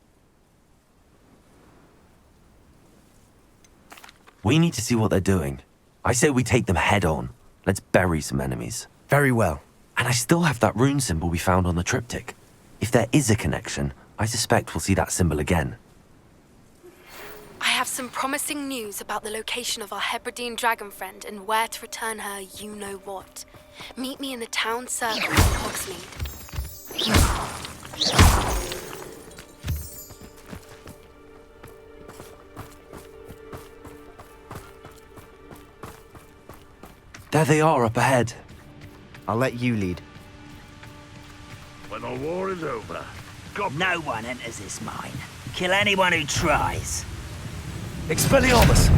We need to see what they're doing. I say we take them head on. Let's bury some enemies. Very well. And I still have that rune symbol we found on the triptych. If there is a connection, I suspect we'll see that symbol again. I have some promising news about the location of our Hebridean dragon friend and where to return her you-know-what. Meet me in the town circle in Hogsmeade. There they are up ahead. I'll let you lead. When the war is over, No one enters this mine. Kill anyone who tries. Expelliarmus!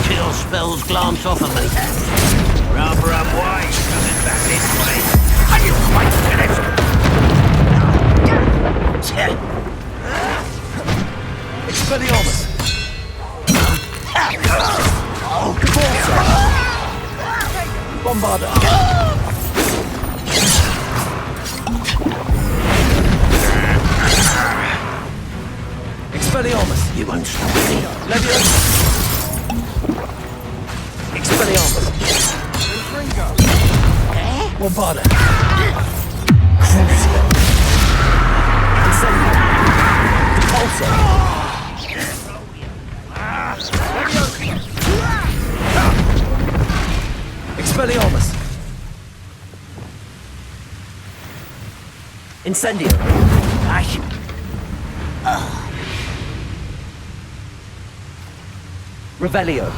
Kill spells glance off of me. Rather unwise coming back this way. Are you quite finished? Expelliarmus! Bombarda! Expelliarmus! You won't stop me. Leviosa! Expelliarmus! Bombarda! Crucio! Incendio! Repulsor! Expelliarmus! Incendio! Revelio!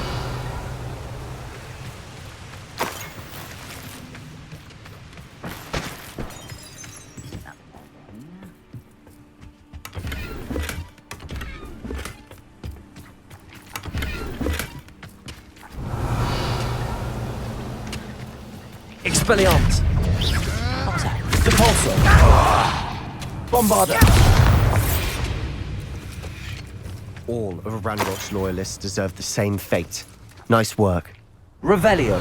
Expelliarmus! What was that? Repulsor! Bombarda! All of Ranrock's loyalists deserve the same fate. Nice work. Revelio!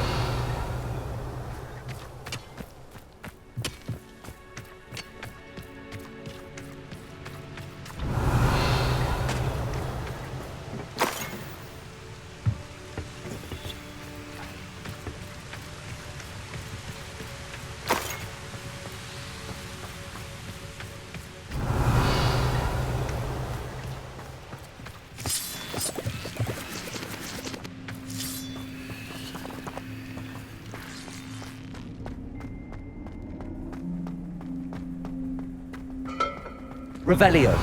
Revelio!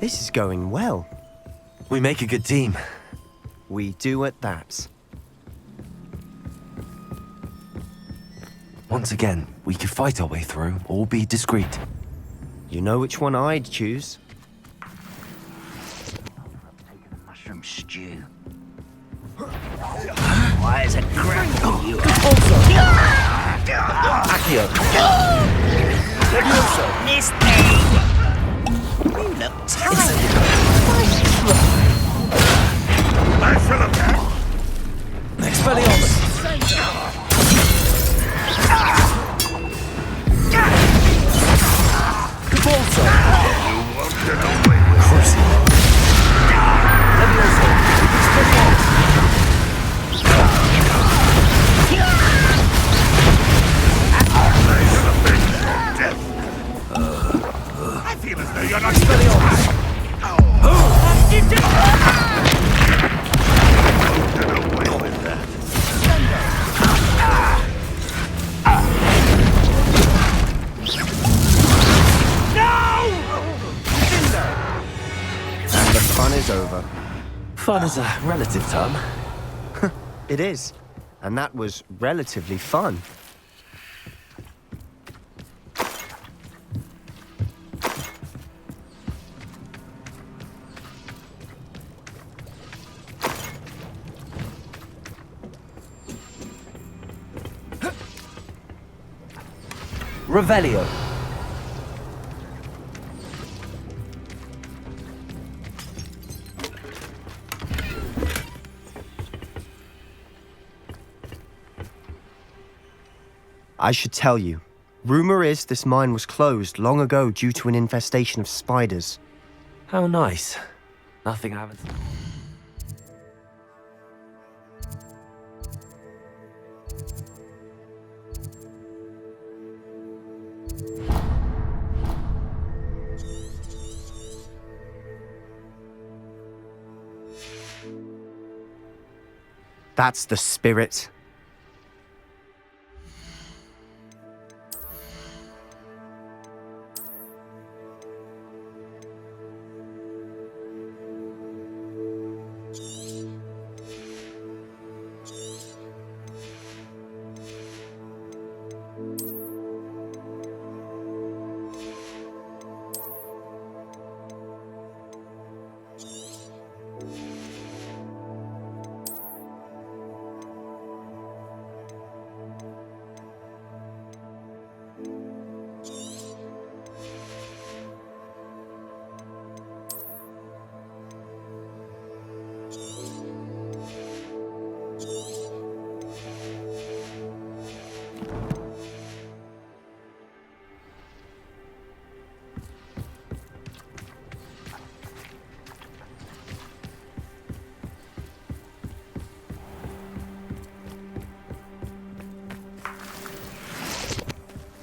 This is going well. We make a good team. We do at that. Once again, We could fight our way through, or be discreet. You know which one I'd choose. Mushroom stew. Why is it crap you Accio! This thing! You look tired. Expelliarmus! Cabalso! Cruising! Levioso! I feel as though you're not Expelliarmus! And the fun is over. Fun is a relative term. It is. And that was relatively fun. Revelio. I should tell you. Rumor is this mine was closed long ago due to an infestation of spiders. How nice. Nothing happens. That's the spirit.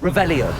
Revelio.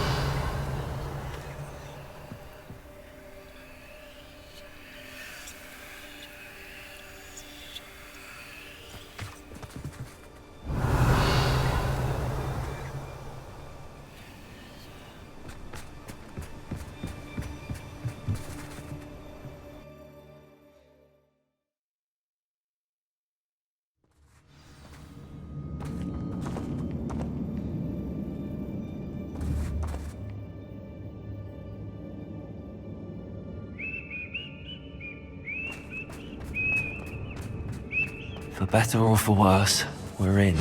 For better or for worse, we're in.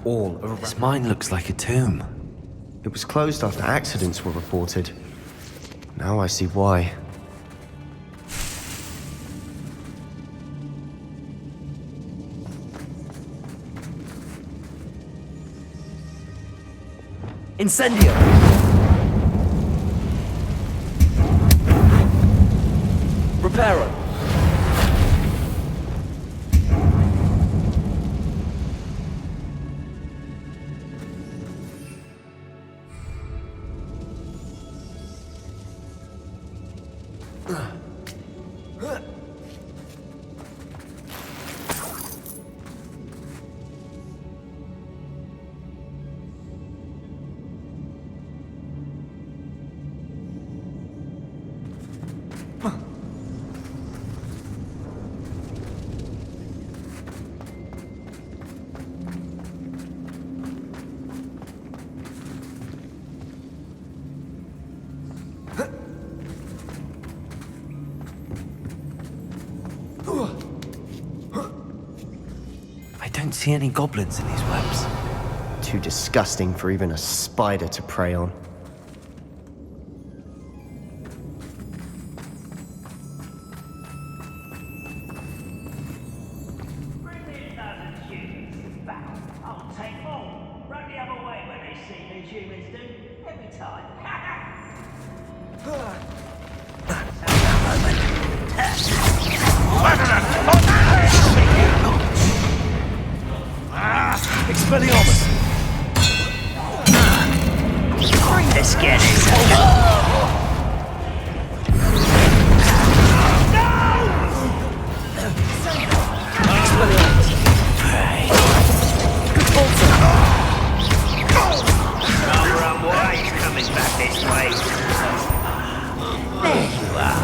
All around. This mine looks like a tomb. It was closed after accidents were reported. Now I see why. Incendio! Reparo! don't see any goblins in these webs. Too disgusting for even a spider to prey on. I'll take more. Run the other way when they see me, humans do. Every time. Expelliarmus! Let's get it. Expelliarmus! Run, boy, he's coming back this way. There you are.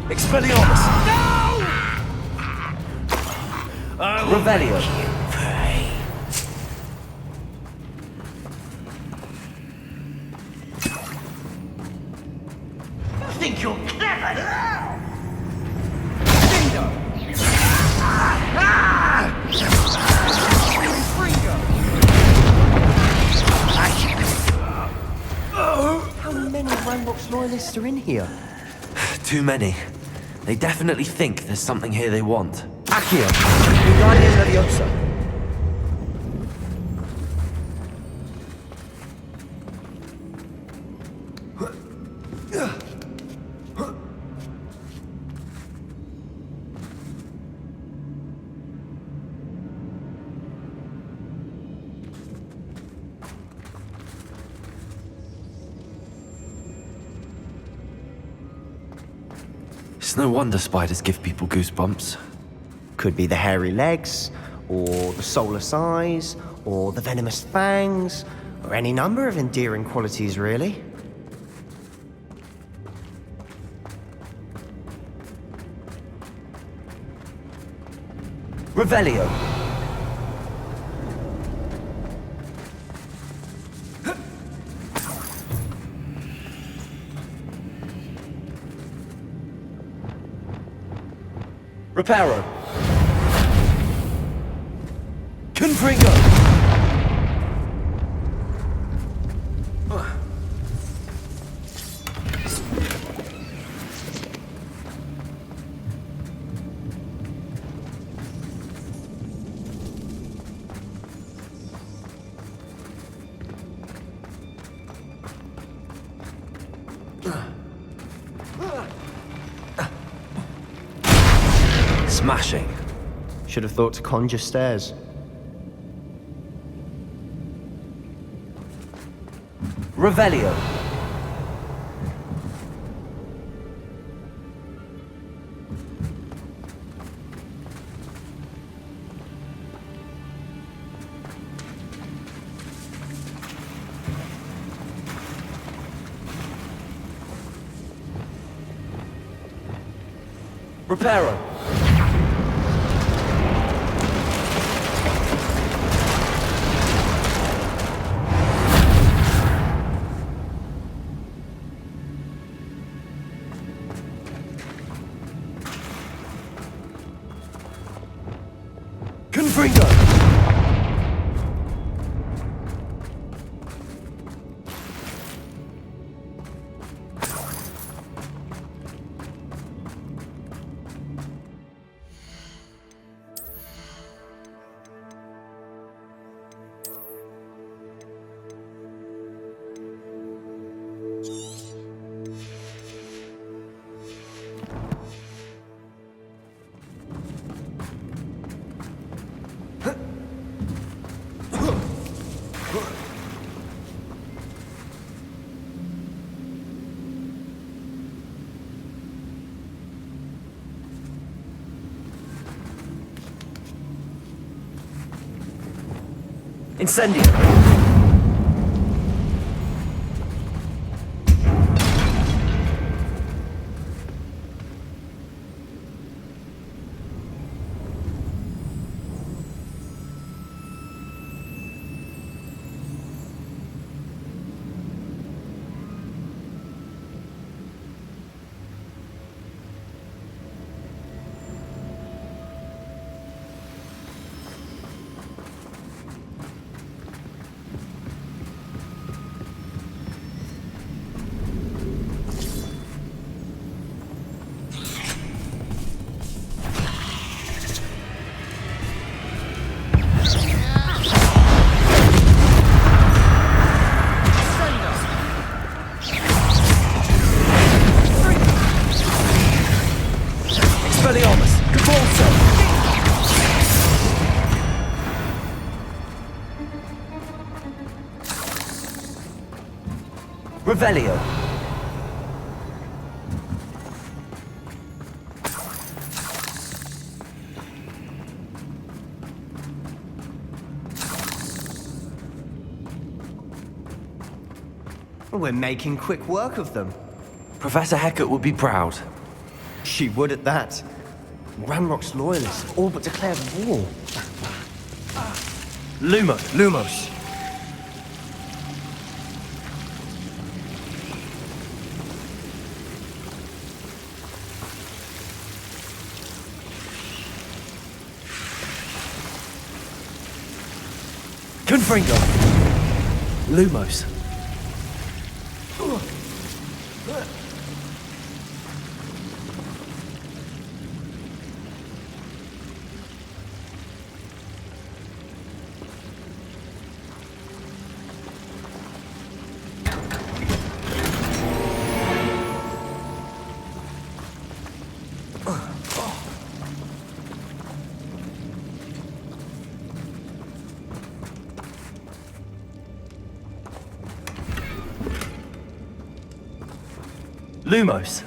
Expelliarmus! Revelio! You think you're clever? How many Ranrock's loyalists are in here? Too many. They definitely think there's something here they want. Accio, Wingardium Leviosa. It's no wonder spiders give people goosebumps. Could be the hairy legs, or the soulless eyes, or the venomous fangs, or any number of endearing qualities, really. Revelio! Reparo! Confringo! Smashing. Should have thought to conjure stairs. Revelio. Reparo. Confringo! Incendio! Revelio. We're making quick work of them. Professor Hecat would be proud. She would at that. Ranrock's loyalists all but declared war. Lumos. Confringo. Lumos.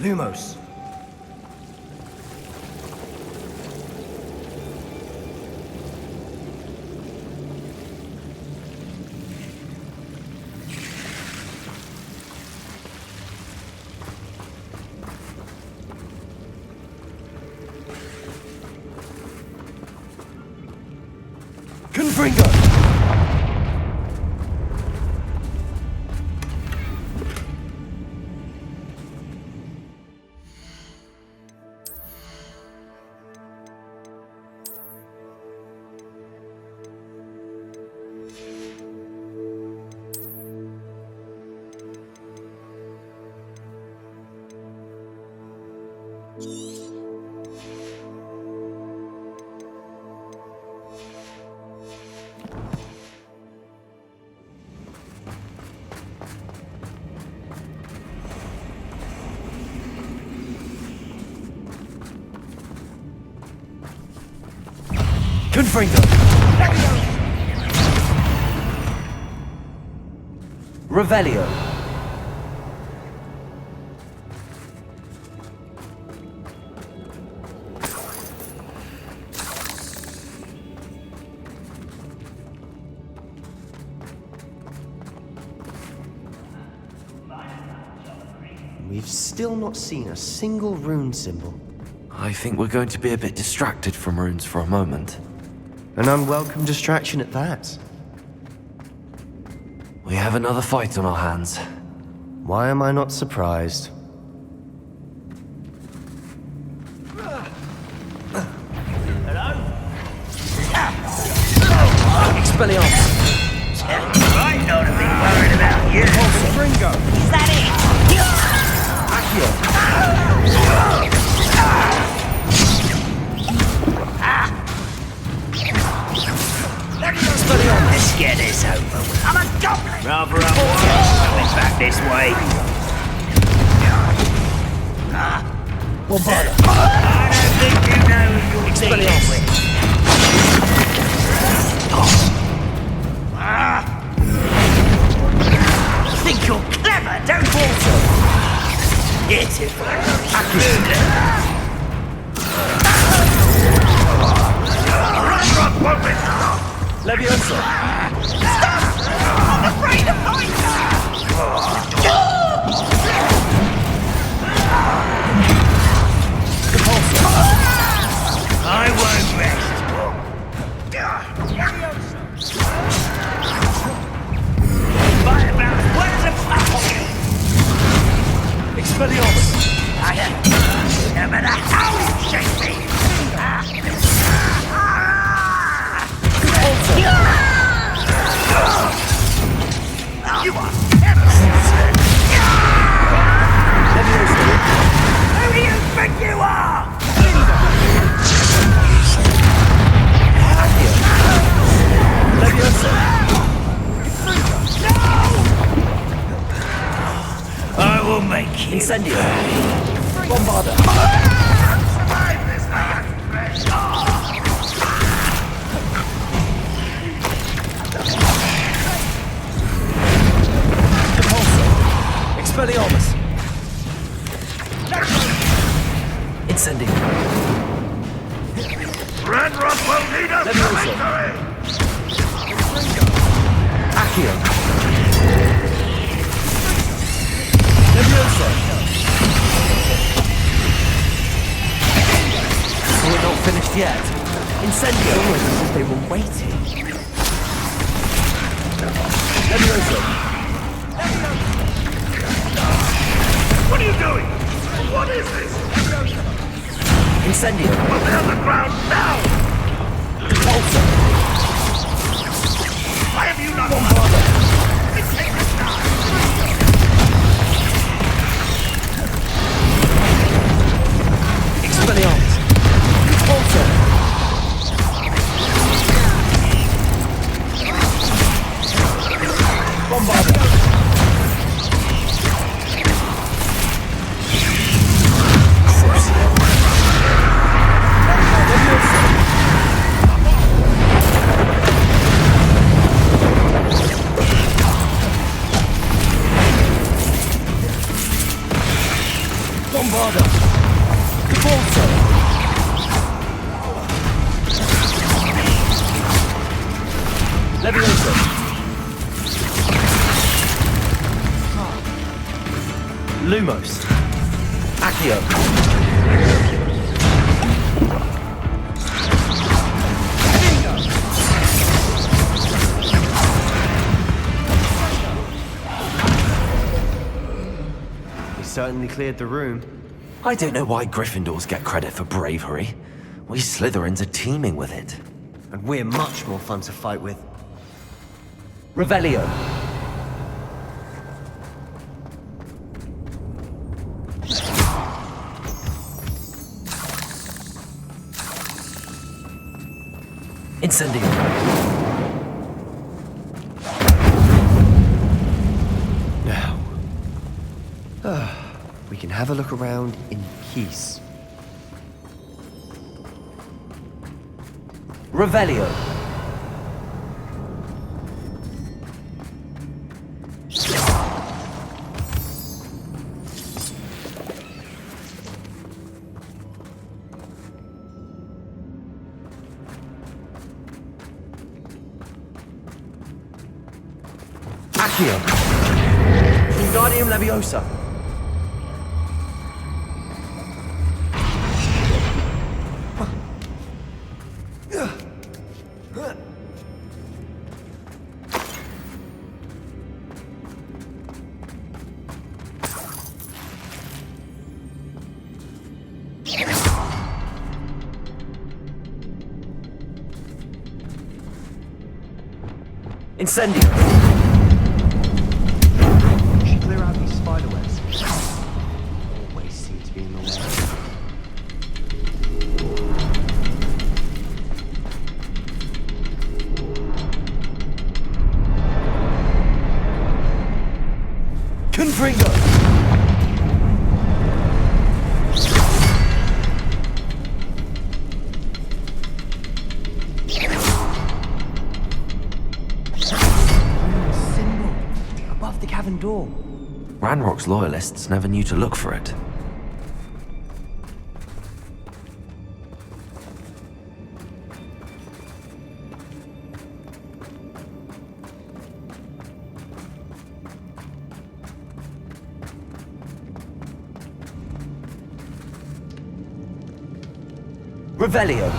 Lumos. Confringo. Confringo. Revelio. We've still not seen a single rune symbol. I think we're going to be a bit distracted from runes for a moment. An unwelcome distraction at that. We have another fight on our hands. Why am I not surprised? Expelliarmus. Right, not a bit worried about you. Confringo. Is that it? Let's get this over with. I'm a goblin! Rather up. Coming back this way. I don't think you know who you're dealing with. You think you're clever, don't you? Beautiful. Leviosa. Stop! I'm afraid of heights! I won't rest. Fight about as well as a platform. Expelliarmus. No matter how you shake me. You are who do you think you are? I will make you. Incendio. Bombarda. Survive this man. don't need us to victory! Accio. Leviosa. So we're not finished yet. Incendio. Almost as if they were waiting. Leviosa. What are you doing? What is this? Incendio. Put me on the ground now! Repulsor. Why have you not Bombarda. Take this now! Expelliarmus. Repulsor. Bombarda. Bombarda. Repulsor. Leviosa. Lumos. Accio. We certainly cleared the room. I don't know why Gryffindors get credit for bravery. We Slytherins are teeming with it. And we're much more fun to fight with. Revelio. Incendio. Now, we can have a look around in peace. Revelio. Accio. Wingardium Leviosa. Incendio. We should clear out these spiderwebs. Always seem to be in the way. Confringo. Above the cavern door. Ranrock's loyalists never knew to look for it. Revelio.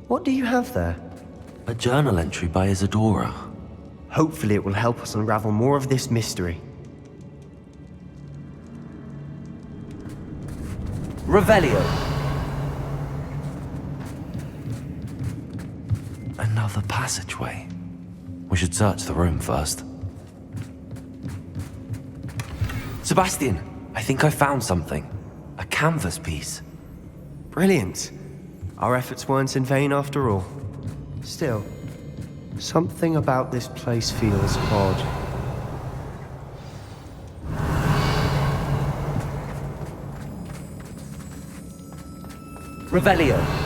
What do you have there? A journal entry by Isadora. Hopefully it will help us unravel more of this mystery. Revelio. Another passageway. We should search the room first. Sebastian, I think I found something. A canvas piece. Brilliant. Our efforts weren't in vain after all. Still, something about this place feels odd. Revelio.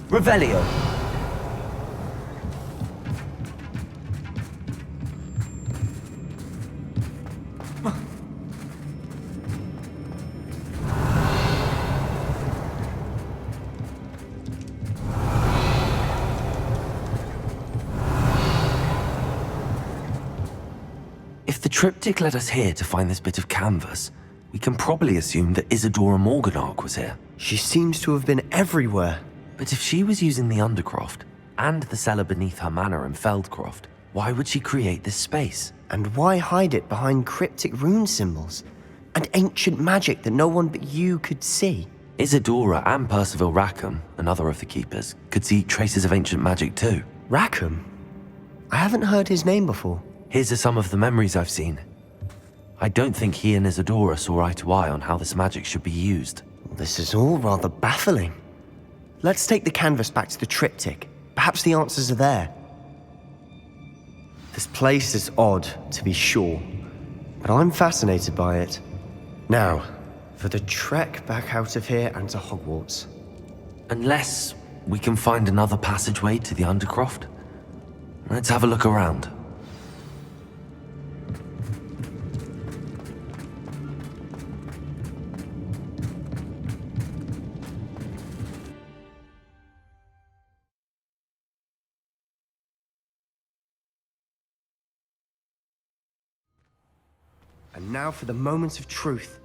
Revelio. If the triptych led us here to find this bit of canvas, we can probably assume that Isadora Morganach was here. She seems to have been everywhere. But if she was using the Undercroft and the cellar beneath her manor in Feldcroft, why would she create this space? And why hide it behind cryptic rune symbols and ancient magic that no one but you could see? Isadora and Percival Rackham, another of the keepers, could see traces of ancient magic too. Rackham? I haven't heard his name before. Here's are some of the memories I've seen. I don't think he and Isadora saw eye to eye on how this magic should be used. This is all rather baffling. Let's take the canvas back to the triptych. Perhaps the answers are there. This place is odd, to be sure, but I'm fascinated by it. Now, for the trek back out of here and to Hogwarts. Unless we can find another passageway to the Undercroft. Let's have a look around. And now for the moment of truth.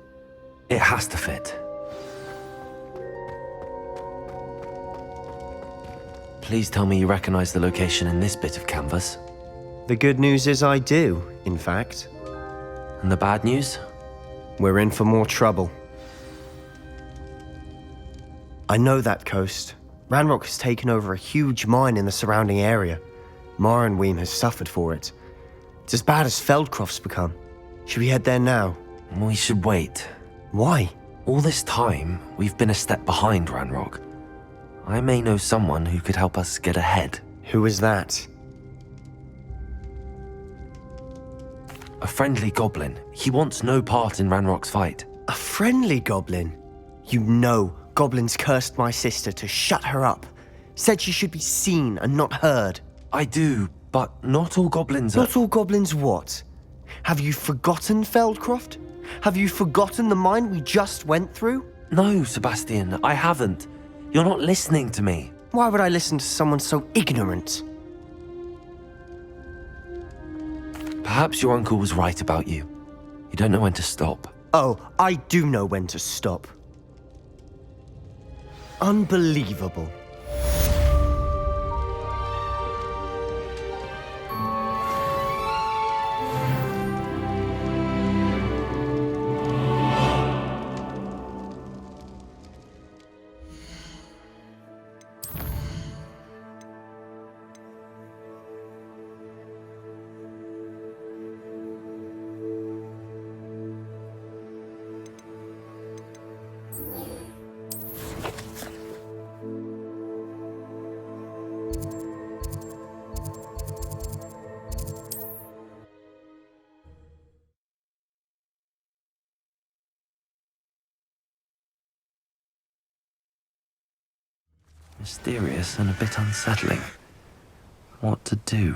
It has to fit. Please tell me you recognize the location in this bit of canvas. The good news is I do, in fact. And the bad news? We're in for more trouble. I know that coast. Ranrock has taken over a huge mine in the surrounding area. Marrenweem has suffered for it. It's as bad as Feldcroft's become. Should we head there now? We should wait. Why? All this time, we've been a step behind Ranrock. I may know someone who could help us get ahead. Who is that? A friendly goblin. He wants no part in Ranrock's fight. A friendly goblin? You know goblins cursed my sister to shut her up. Said she should be seen and not heard. I do, but not all goblins are... Not all goblins what? Have you forgotten Feldcroft? Have you forgotten the mine we just went through? No, Sebastian, I haven't. You're not listening to me. Why would I listen to someone so ignorant? Perhaps your uncle was right about you. You don't know when to stop. Oh, I do know when to stop. Unbelievable. Mysterious and a bit unsettling. What to do?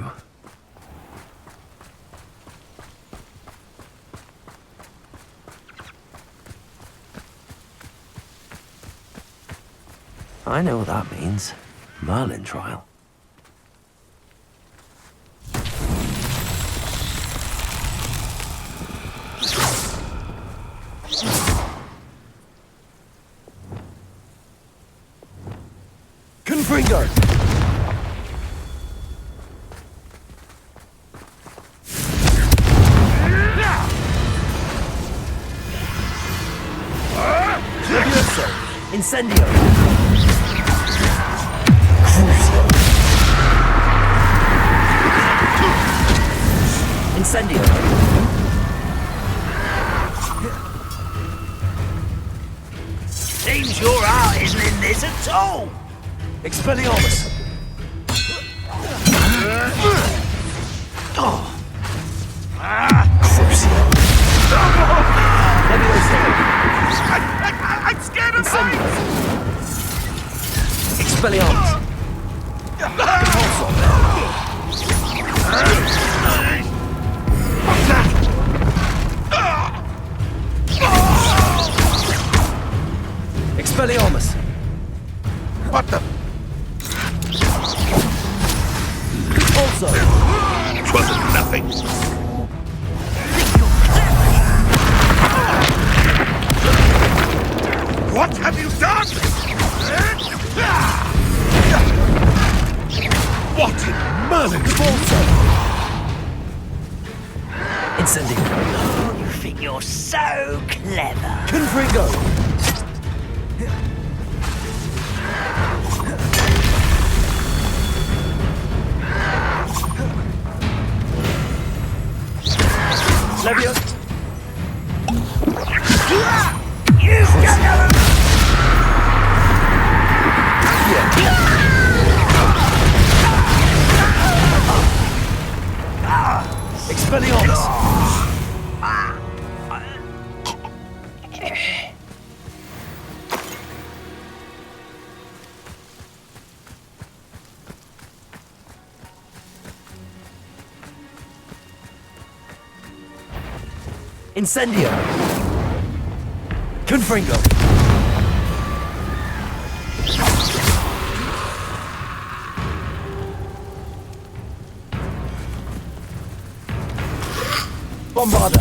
I know what that means. Merlin trial. Confringo! Levioso! Incendio! Incendio! Seems your heart isn't in this at all. Expelliarmus! Crucio! Levioso! I'm scared of Incendio! Expelliarmus! Repulsor! Expelliarmus! What the? Also! It wasn't nothing. What have you done? What in Merlin's Also! Incendio! You think you're so clever. Confringo! Levioso! You got Expelliarmus! Incendio! Confringo! Bombarda!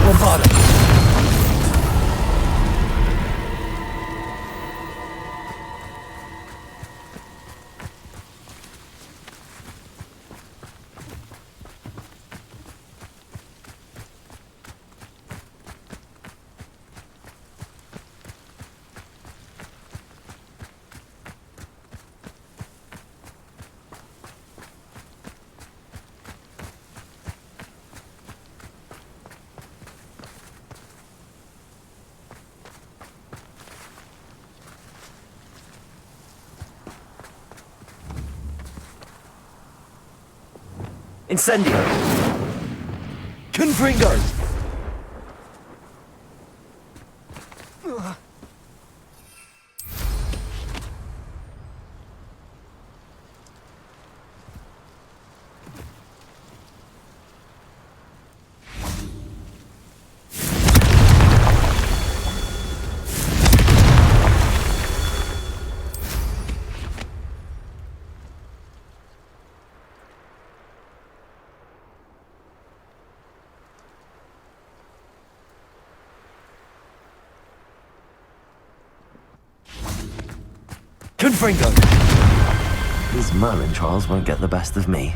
Bombarda! Incendio! Confringo! Confringo! These Merlin trials won't get the best of me.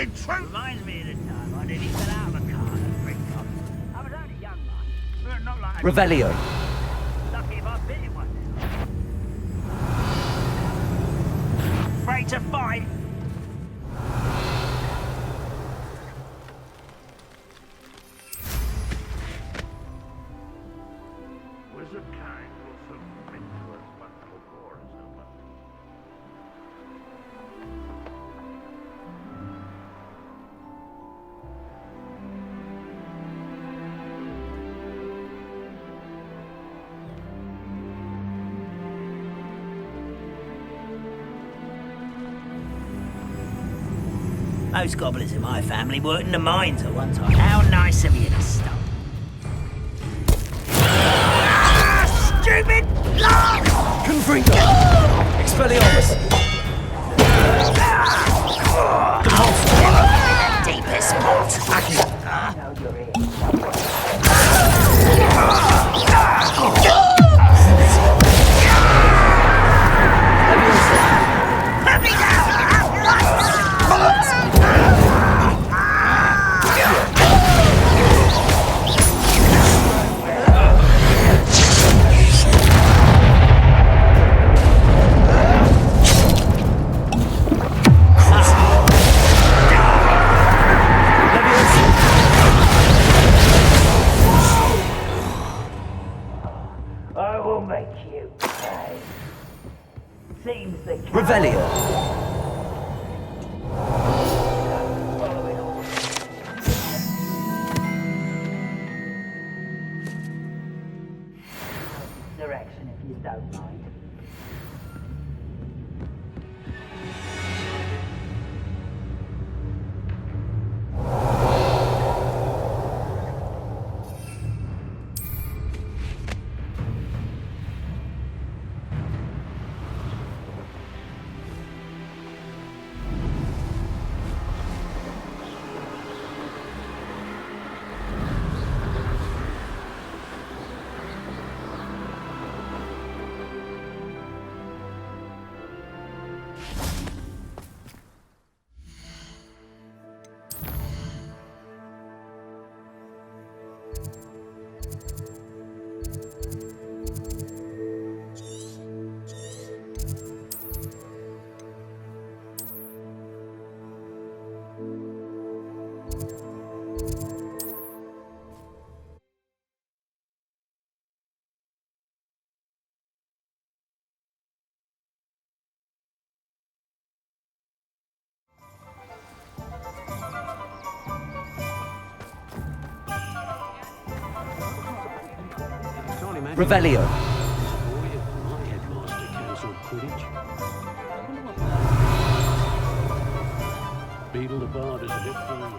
In truth, Reminds me of the time I nearly fell out of a car at Brickoff. I was only young, man. Not like Revelio. lucky if I bit it one. Afraid to fight. Wizard kind will soon come into us once Hogwarts is over. Most goblins in my family worked in the mines at one time. How nice of you to stop. Stupid! Confringo! Expelliarmus! Deepest spot. I will make you pay. Seems the Revelio. direction if you don't mind. Revelio. My headmaster cancelled Quidditch. Beetle the Bard is a bit further.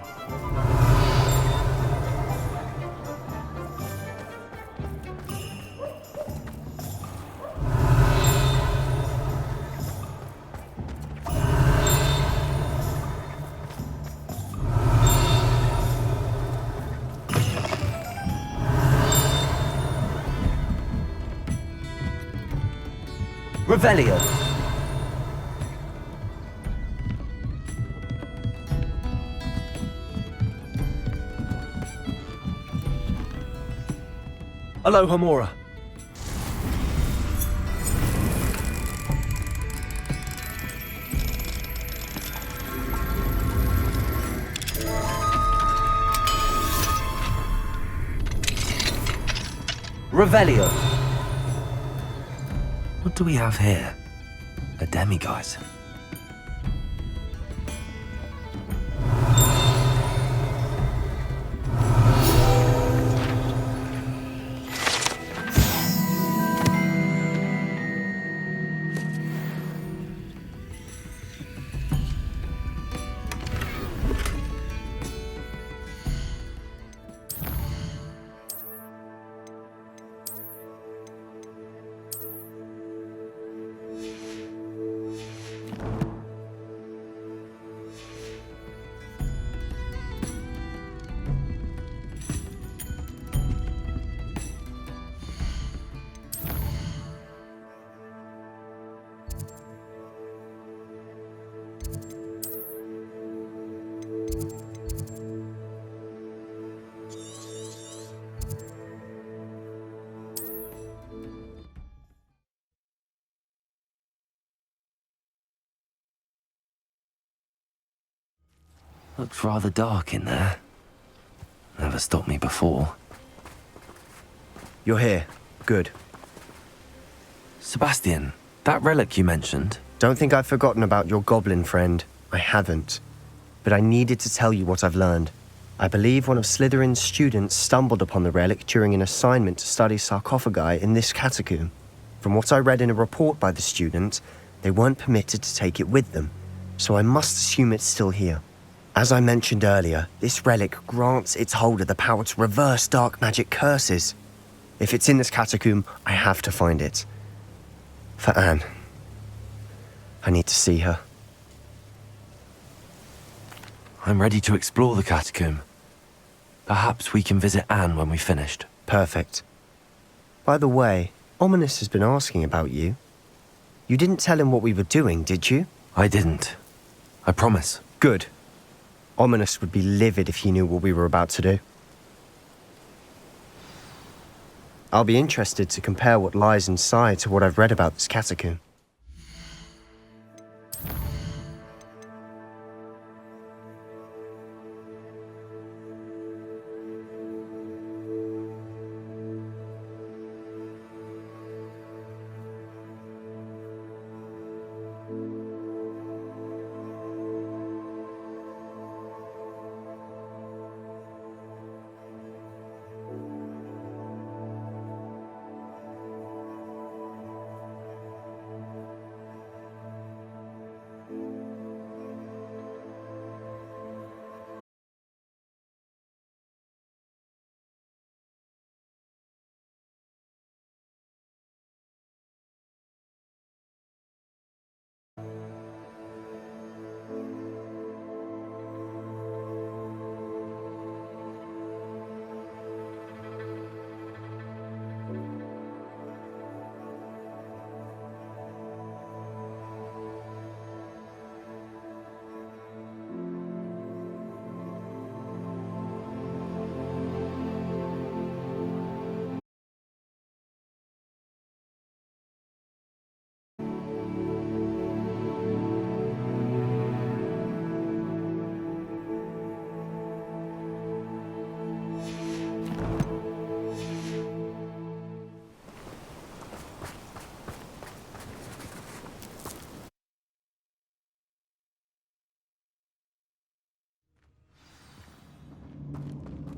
Revelio. Aloha Mora. Revelio. What do we have here? A demiguise. Looks rather dark in there. Never stopped me before. You're here. Good. Sebastian, that relic you mentioned. Don't think I've forgotten about your goblin friend. I haven't. But I needed to tell you what I've learned. I believe one of Slytherin's students stumbled upon the relic during an assignment to study sarcophagi in this catacomb. From what I read in a report by the student, they weren't permitted to take it with them, so I must assume it's still here. As I mentioned earlier, this relic grants its holder the power to reverse dark magic curses. If it's in this catacomb, I have to find it. For Anne. I need to see her. I'm ready to explore the catacomb. Perhaps we can visit Anne when we've finished. Perfect. By the way, Ominous has been asking about you. You didn't tell him what we were doing, did you? I didn't. I promise. Good. Ominous would be livid if he knew what we were about to do. I'll be interested to compare what lies inside to what I've read about this catacomb.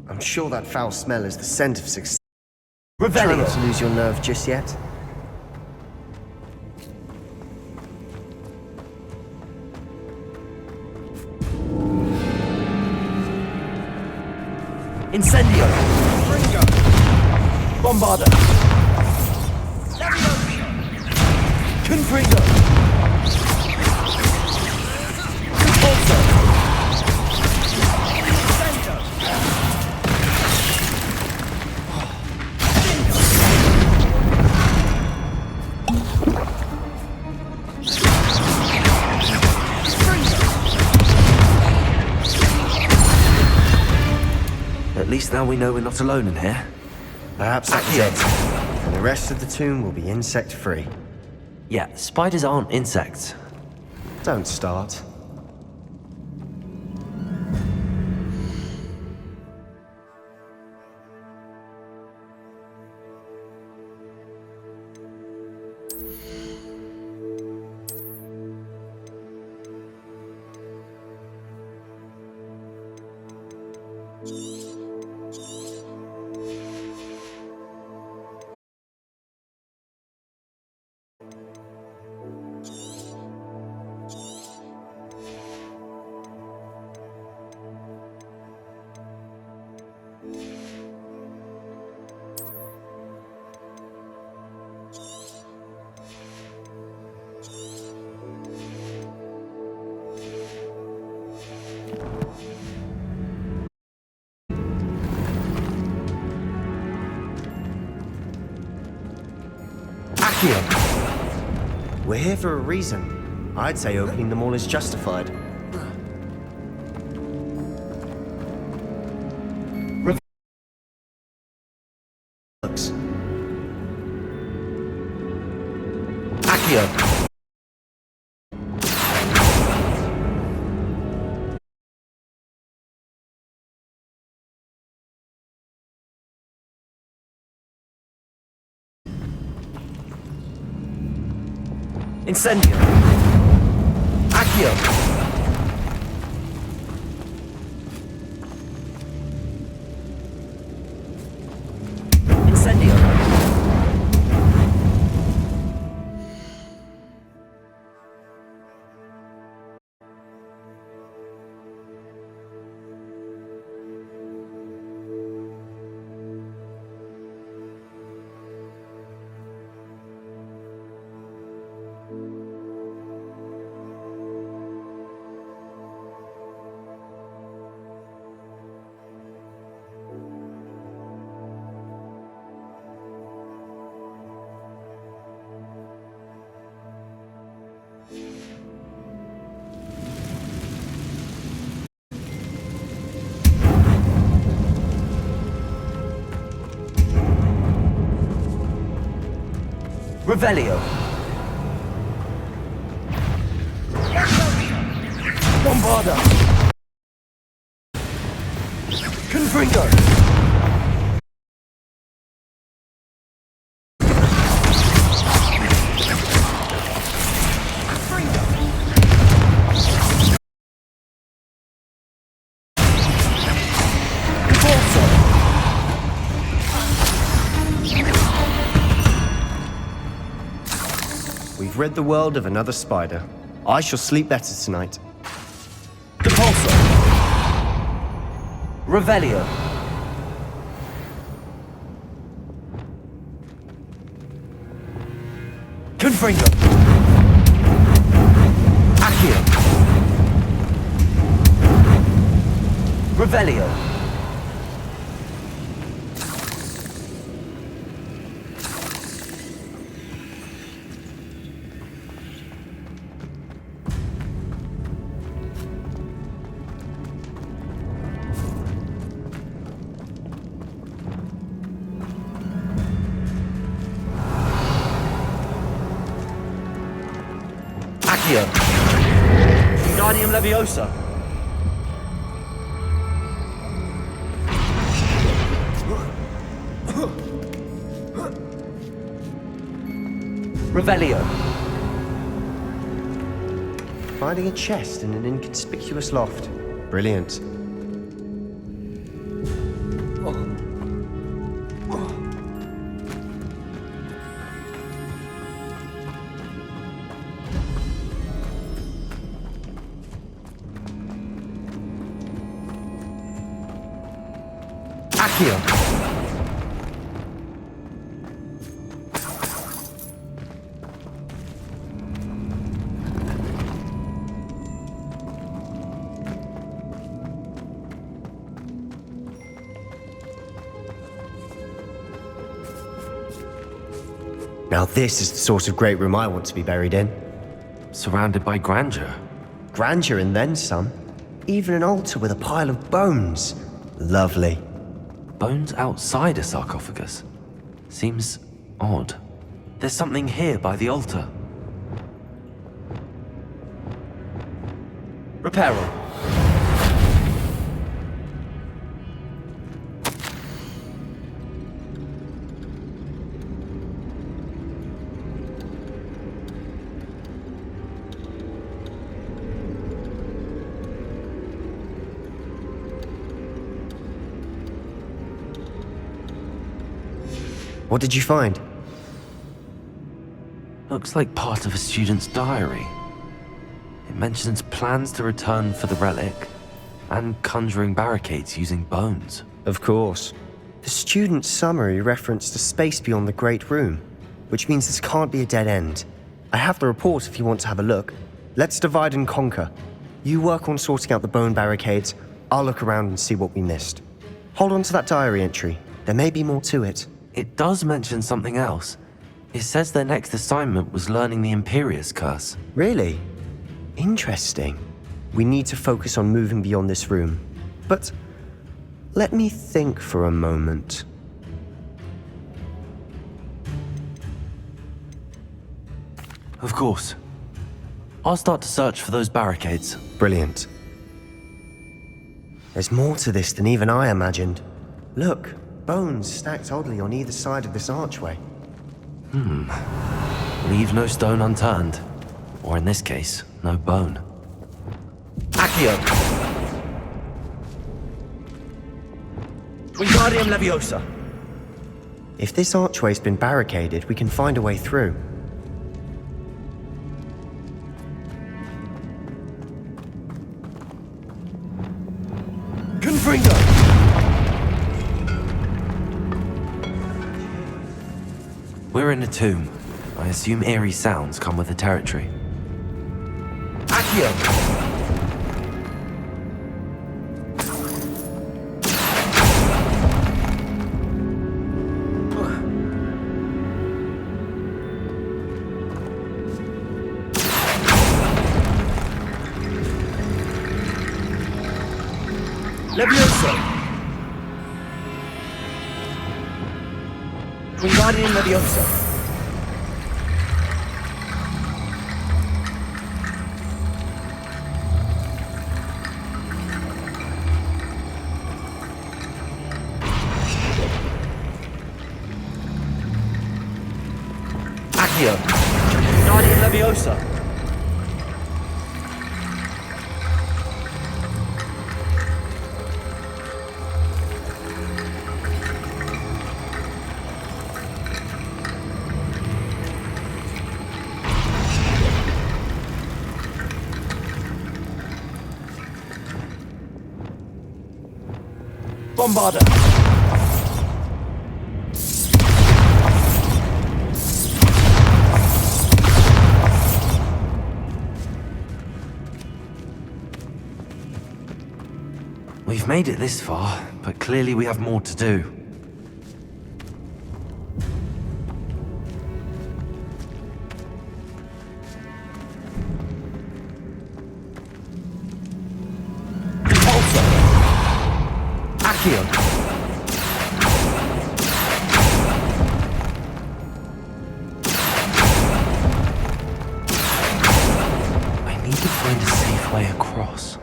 I'm sure that foul smell is the scent of success. Try not to lose your nerve just yet. Incendio! Bombarda! Confringo! Repulsor! At least now we know we're not alone in here. Perhaps that's it. And the rest of the tomb will be insect-free. Yeah, spiders aren't insects. Don't start. We're here for a reason. I'd say opening them all is justified. Accio! Incendio. Accio. Incendio. Revelio. Bombarda. Confringo. We've rid the world of another spider. I shall sleep better tonight. Depulso. Revelio. Confringo. Accio. Revelio. Accio. Wingardium Leviosa. Revelio. Finding a chest in an inconspicuous loft. Brilliant. Accio. Now this is the sort of great room I want to be buried in. Surrounded by grandeur. Grandeur and then some. Even an altar with a pile of bones. Lovely. Bones outside a sarcophagus. Seems odd. There's something here by the altar. Reparo. What did you find? Looks like part of a student's diary. It mentions plans to return for the relic and conjuring barricades using bones. Of course. The student's summary referenced a space beyond the Great Room, which means this can't be a dead end. I have the report if you want to have a look. Let's divide and conquer. You work on sorting out the bone barricades. I'll look around and see what we missed. Hold on to that diary entry. There may be more to it. It does mention something else. It says their next assignment was learning the Imperius Curse. Really? Interesting. We need to focus on moving beyond this room. But let me think for a moment. Of course. I'll start to search for those barricades. Brilliant. There's more to this than even I imagined. Look, bones stacked oddly on either side of this archway. Leave no stone unturned. Or in this case, no bone. Accio! Wingardium Leviosa! If this archway's been barricaded, we can find a way through. Confringo! We're in a tomb. I assume eerie sounds come with the territory. Accio! Leviosa! Wingardium Leviosa! Accio! Wingardium Leviosa! Bombarda! We've made it this far, but clearly we have more to do. Accio! I need to find a safe way across.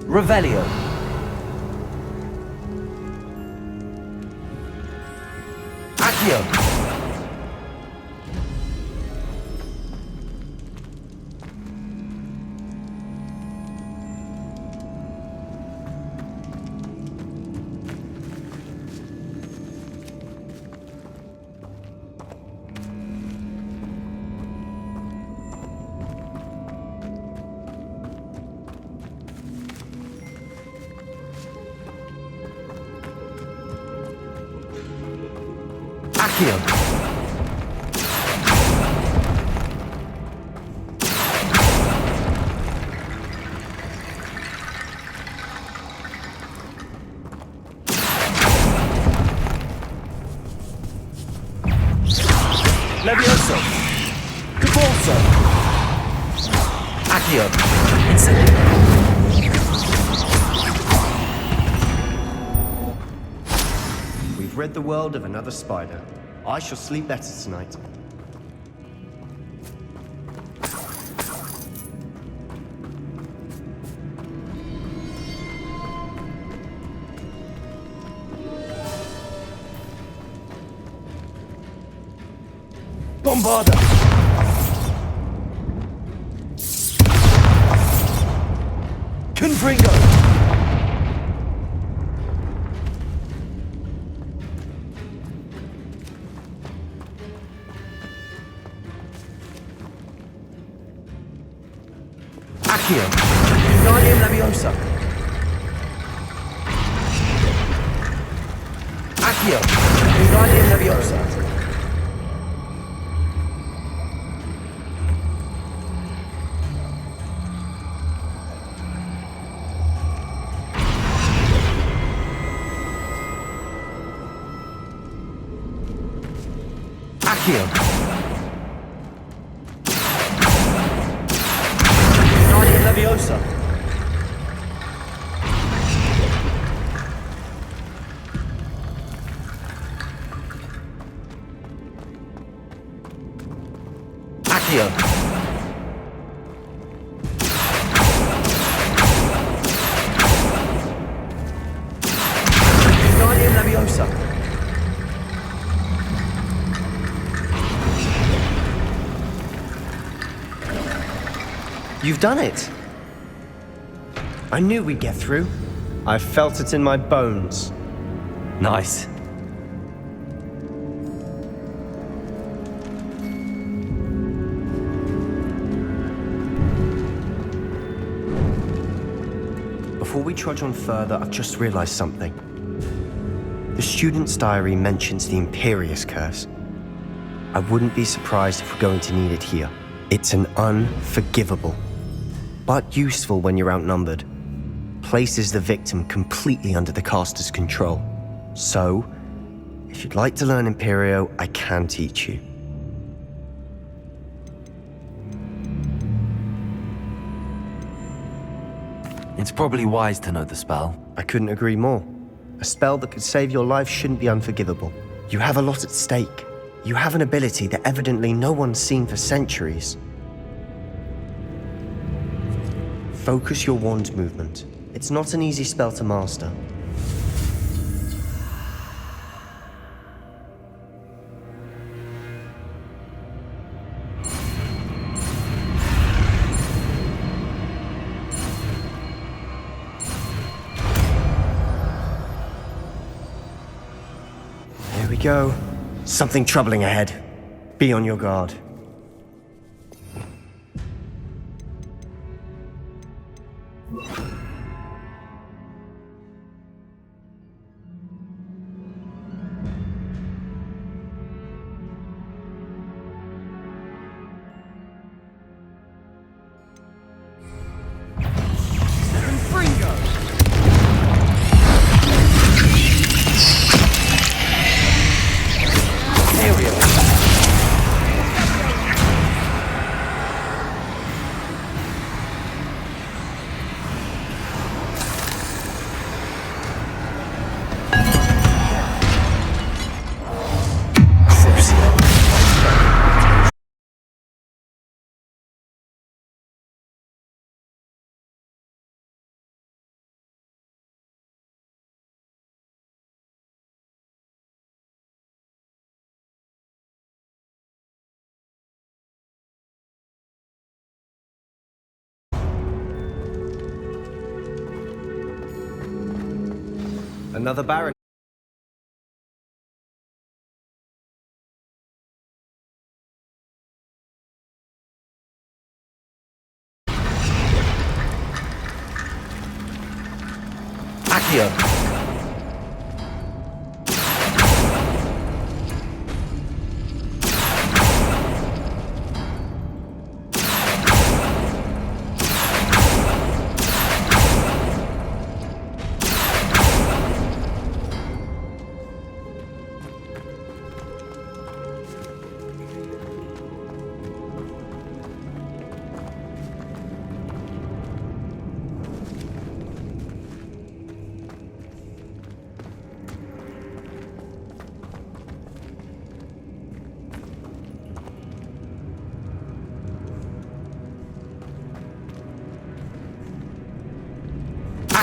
Revelio! Accio! Accio! Levioso! Caborso! Accio! We've rid the world of another spider. I shall sleep better tonight. Bombarda! Confringo! Accio! Wingardium Leviosa! Accio! Wingardium Leviosa! Accio! Wingardium Leviosa! Accio! You've done it! I knew we'd get through. I felt it in my bones. Nice. Before we trudge on further, I've just realized something. The student's diary mentions the Imperious Curse. I wouldn't be surprised if we're going to need it here. It's an unforgivable, but useful when you're outnumbered. Places the victim completely under the caster's control. So, if you'd like to learn Imperio, I can teach you. It's probably wise to know the spell. I couldn't agree more. A spell that could save your life shouldn't be unforgivable. You have a lot at stake. You have an ability that evidently no one's seen for centuries. Focus your wand movement. It's not an easy spell to master. Here we go. Something troubling ahead. Be on your guard. Another barrack.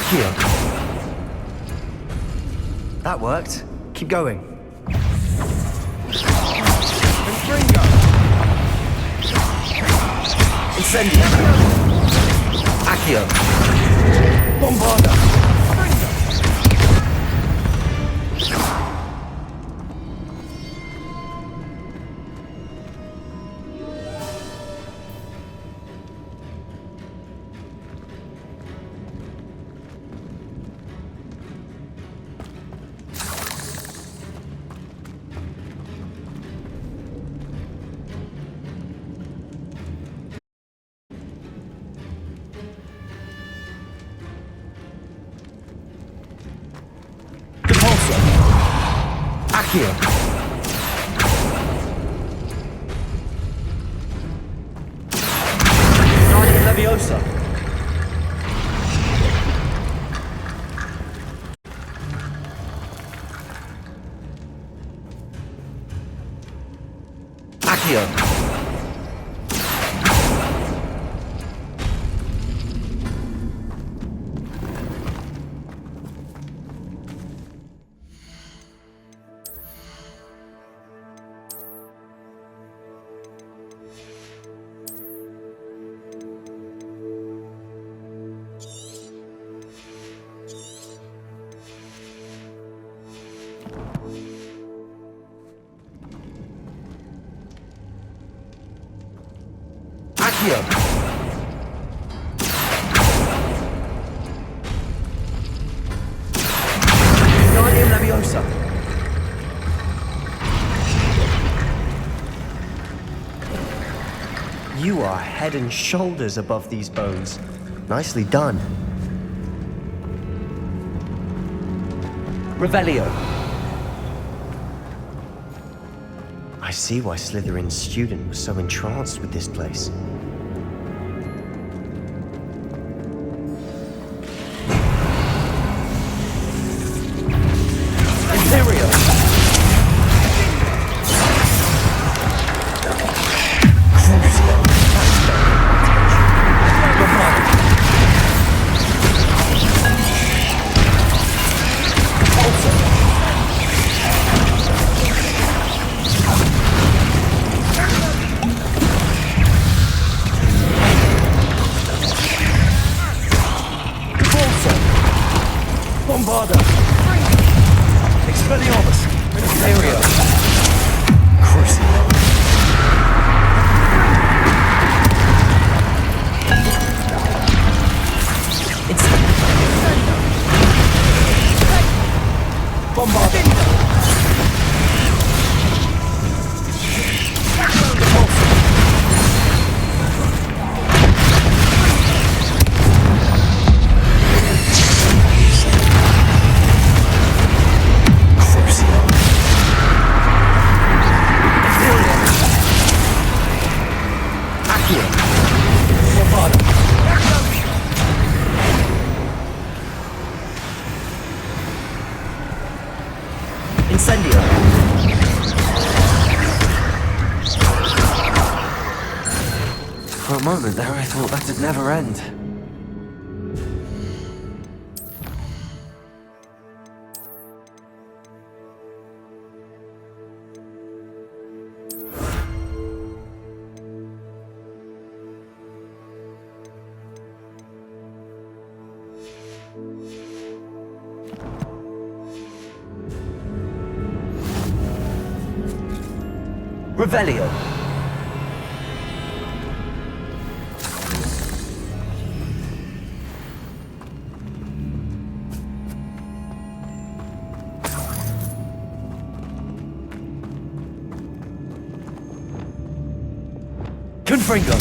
Accio! That worked. Keep going. Incendio! Accio! Bombarda! Accio! Leviosa! Accio! Accio! Wingardium Leviosa. You are head and shoulders above these bones. Nicely done. Revelio. I see why Slytherin's student was so entranced with this place. Imperio. Bombarda! Expelliarmus! Imperio. Crucio! Incendio. For a moment there, I thought that'd never end. Revelio. Confringo.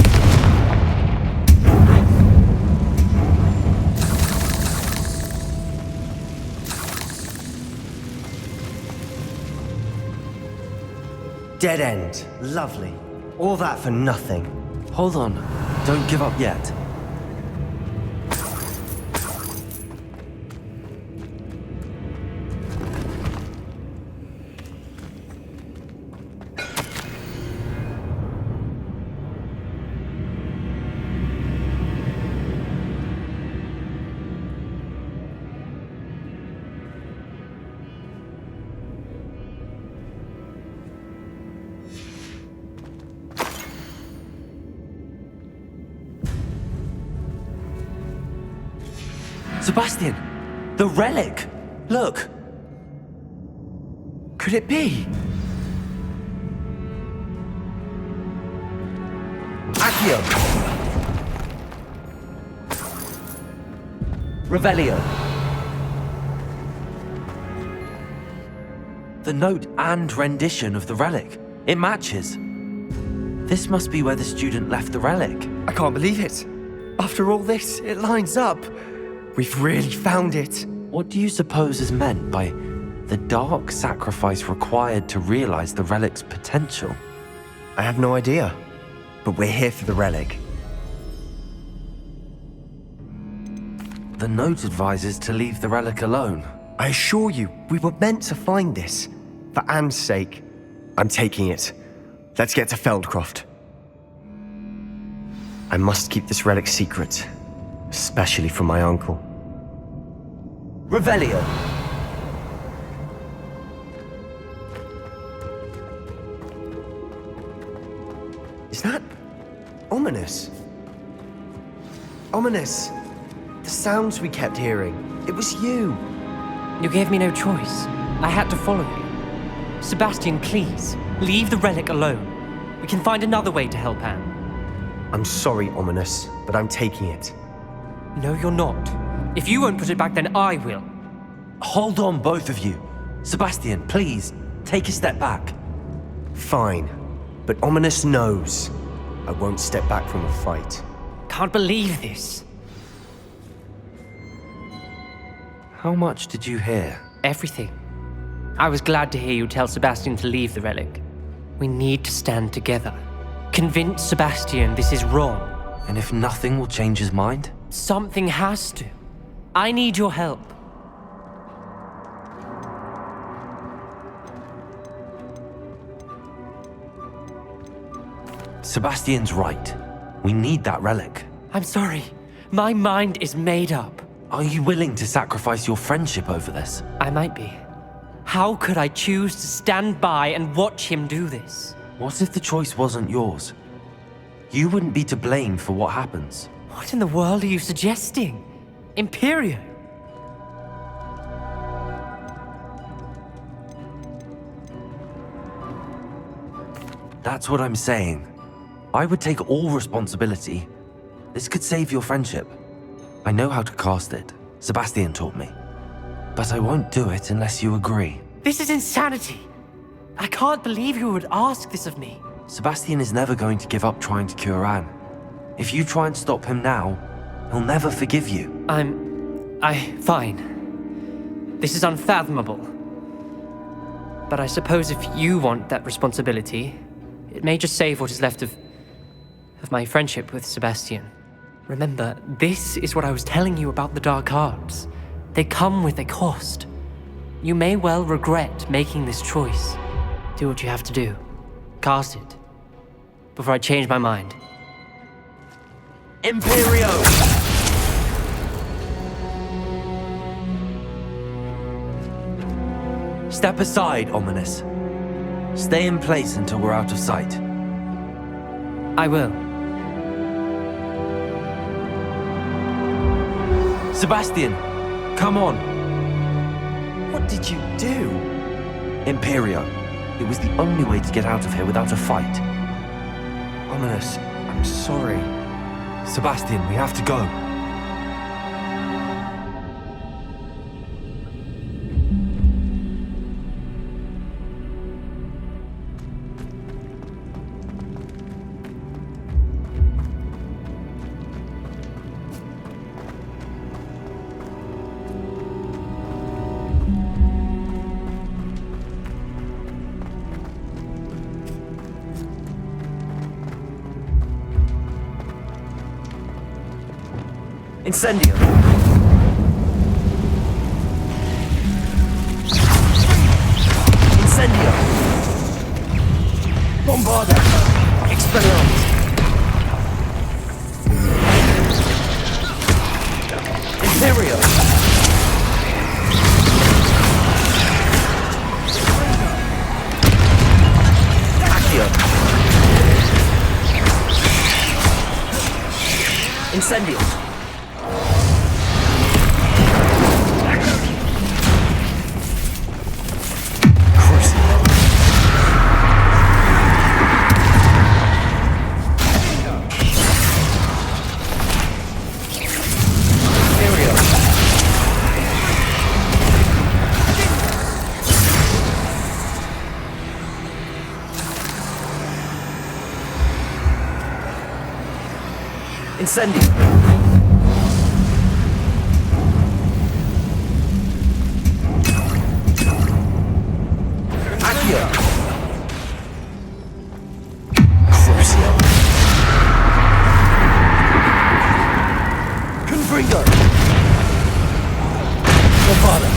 Dead end. Lovely. All that for nothing. Hold on. Don't give up yet. Sebastian! The relic! Look! Could it be? Accio! Revelio! The note and rendition of the relic. It matches. This must be where the student left the relic. I can't believe it. After all this, it lines up. We've really found it. What do you suppose is meant by the dark sacrifice required to realize the relic's potential? I have no idea, but we're here for the relic. The note advises to leave the relic alone. I assure you, we were meant to find this. For Anne's sake, I'm taking it. Let's get to Feldcroft. I must keep this relic secret, especially from my uncle. Revelio! Is that ominous? Ominous! The sounds we kept hearing. It was you. You gave me no choice. I had to follow you. Sebastian, please, leave the relic alone. We can find another way to help Anne. I'm sorry, Ominous, but I'm taking it. No, you're not. If you won't put it back, then I will. Hold on, both of you. Sebastian, please, take a step back. Fine, but Ominous knows I won't step back from a fight. Can't believe this. How much did you hear? Everything. I was glad to hear you tell Sebastian to leave the relic. We need to stand together. Convince Sebastian this is wrong. And if nothing will change his mind? Something has to. I need your help. Sebastian's right. We need that relic. I'm sorry. My mind is made up. Are you willing to sacrifice your friendship over this? I might be. How could I choose to stand by and watch him do this? What if the choice wasn't yours? You wouldn't be to blame for what happens. What in the world are you suggesting? Imperio? That's what I'm saying. I would take all responsibility. This could save your friendship. I know how to cast it. Sebastian taught me. But I won't do it unless you agree. This is insanity. I can't believe you would ask this of me. Sebastian is never going to give up trying to cure Anne. If you try and stop him now, he'll never forgive you. Fine. This is unfathomable. But I suppose if you want that responsibility, it may just save what is left of my friendship with Sebastian. Remember, this is what I was telling you about the dark arts. They come with a cost. You may well regret making this choice. Do what you have to do. Cast it. Before I change my mind. Imperio! Step aside, Ominous. Stay in place until we're out of sight. I will. Sebastian, come on. What did you do? Imperio. It was the only way to get out of here without a fight. Ominous, I'm sorry. Sebastian, we have to go. Incendio! Incendio! Bombarda! Expelliarmus! Imperio! Accio! Incendio! Incendio! Accio! Crucio! Confringo! Bombarda!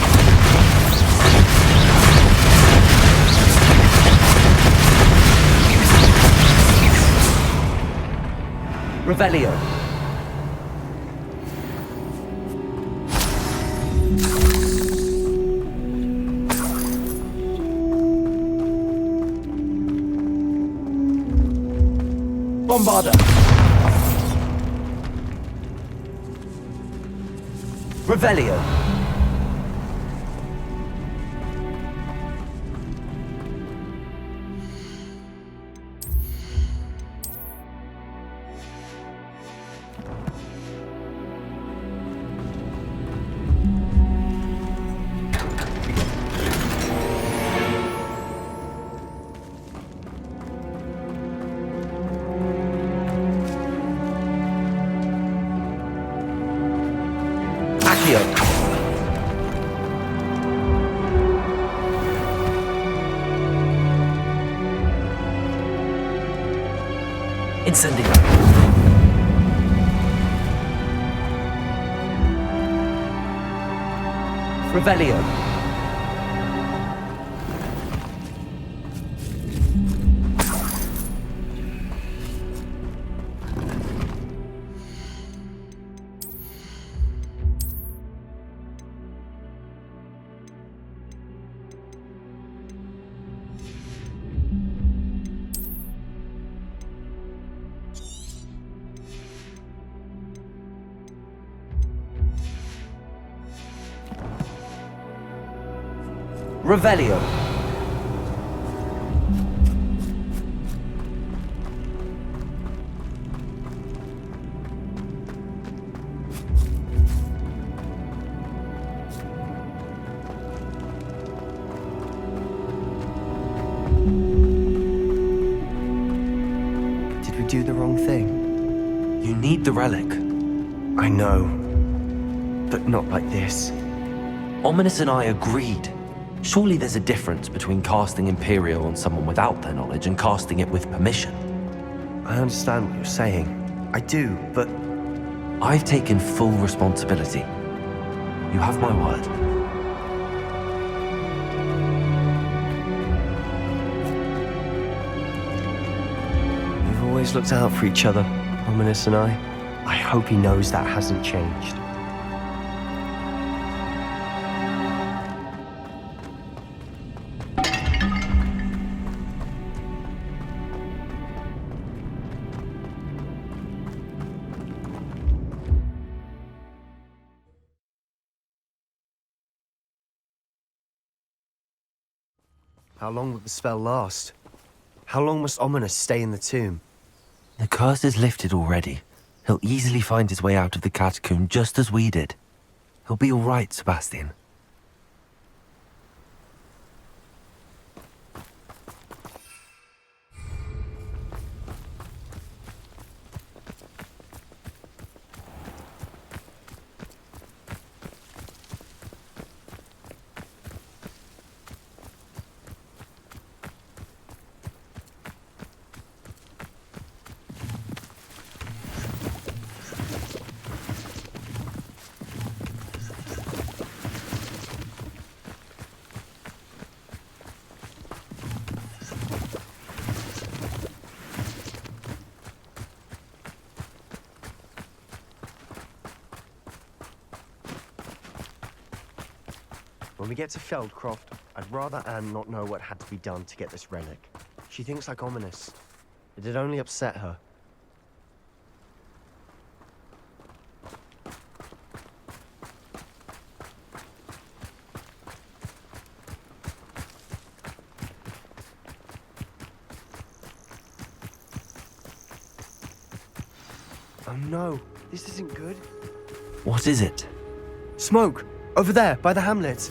Revelio! Bombarda! Revelio! Revelio. Incendio. Revelio. Revelio. Did we do the wrong thing? You need the relic. I know. But not like this. Ominous and I agreed. Surely there's a difference between casting Imperial on someone without their knowledge and casting it with permission. I understand what you're saying. I do, but... I've taken full responsibility. You have my word. We've always looked out for each other, Ominous and I. I hope he knows that hasn't changed. How long will the spell last? How long must Ominous stay in the tomb? The curse is lifted already. He'll easily find his way out of the catacomb just as we did. He'll be all right, Sebastian. When we get to Feldcroft, I'd rather Anne not know what had to be done to get this relic. She thinks like Ominous. It'd only upset her. Oh no, this isn't good. What is it? Smoke! Over there, by the hamlet.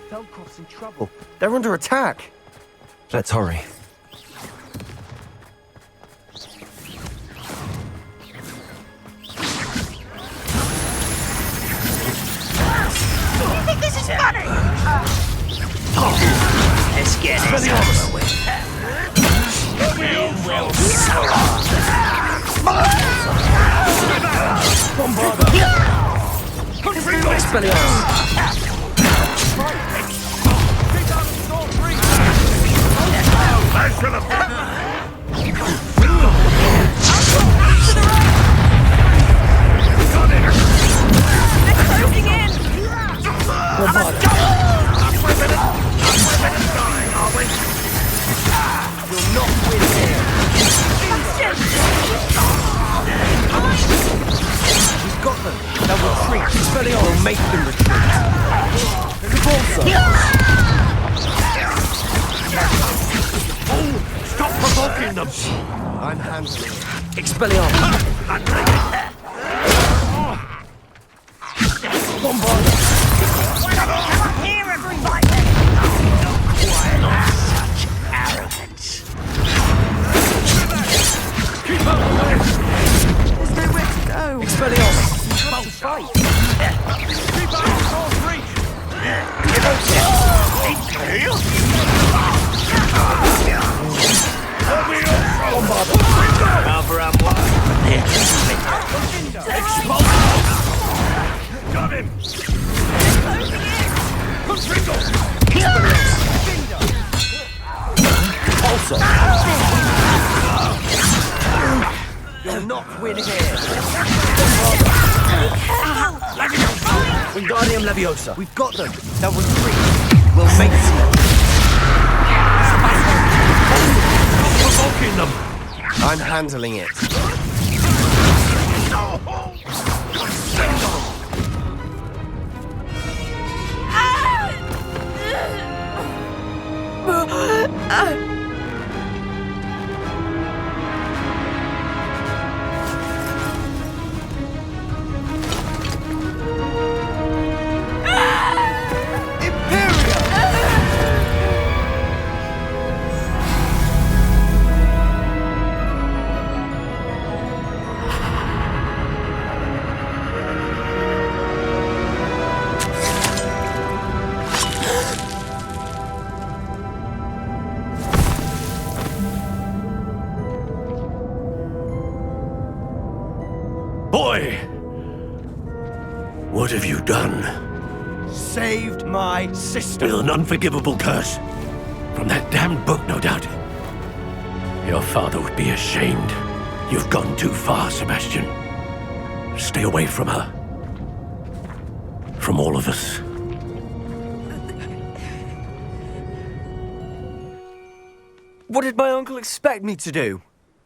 Feldcroft's in trouble. They're under attack. Let's hurry. You think this is funny? Let's get this over with. You'll not win here. We've got them. They'll retreat. We'll make them retreat. Stop provoking them! I'm handling it. Expelliarmus! Bombard! Here, everybody! Not such arrogance. Also, you'll not win here. Wingardium Leviosa. We've got them. They'll retreat. We'll make it. Provoking them. I'm handling it. Boy! What have you done? Saved my sister. With an unforgivable curse. From that damned book, no doubt. Your father would be ashamed. You've gone too far, Sebastian. Stay away from her. From all of us. What did my uncle expect me to do?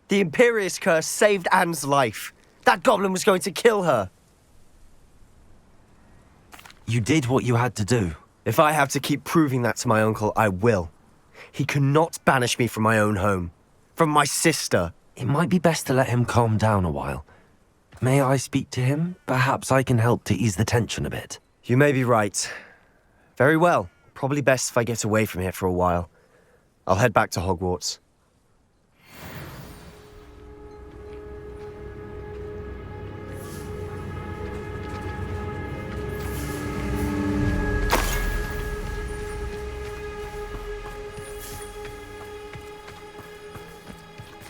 The Imperious Curse saved Anne's life. That goblin was going to kill her. You did what you had to do. If I have to keep proving that to my uncle, I will. He cannot banish me from my own home. From my sister. It might be best to let him calm down a while. May I speak to him? Perhaps I can help to ease the tension a bit. You may be right. Very well. Probably best if I get away from here for a while. I'll head back to Hogwarts.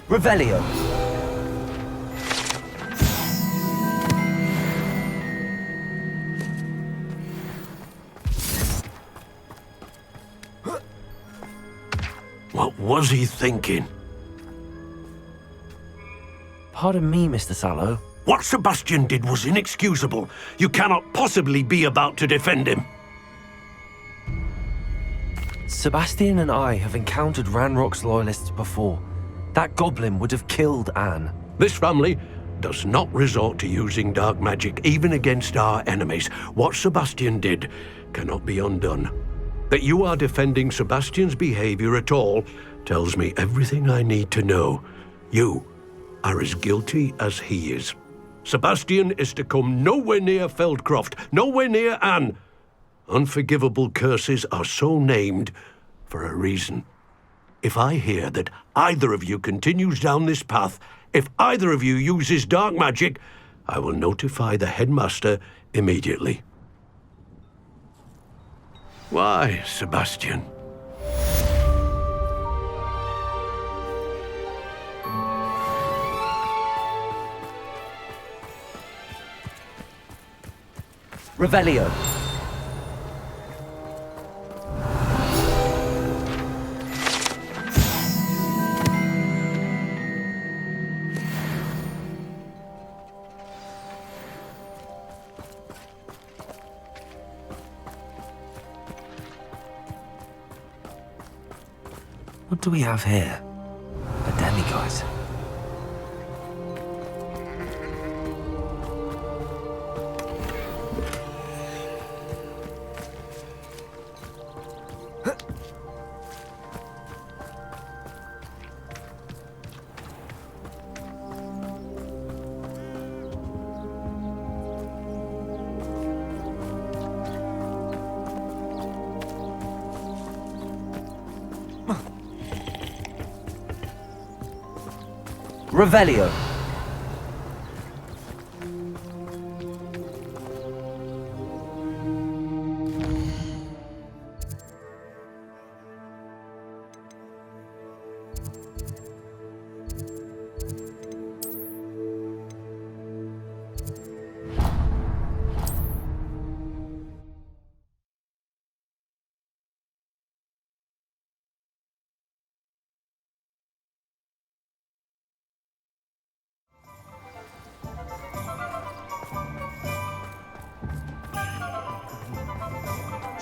Revelio. What was he thinking? Pardon me, Mr. Sallow. What Sebastian did was inexcusable. You cannot possibly be about to defend him. Sebastian and I have encountered Ranrock's loyalists before. That goblin would have killed Anne. This family does not resort to using dark magic even against our enemies. What Sebastian did cannot be undone. That you are defending Sebastian's behavior at all tells me everything I need to know. You are as guilty as he is. Sebastian is to come nowhere near Feldcroft, nowhere near Anne. Unforgivable curses are so named for a reason. If I hear that either of you continues down this path, if either of you uses dark magic, I will notify the headmaster immediately. Why, Sebastian? Revelio. What do we have here? A demiguise. Revelio.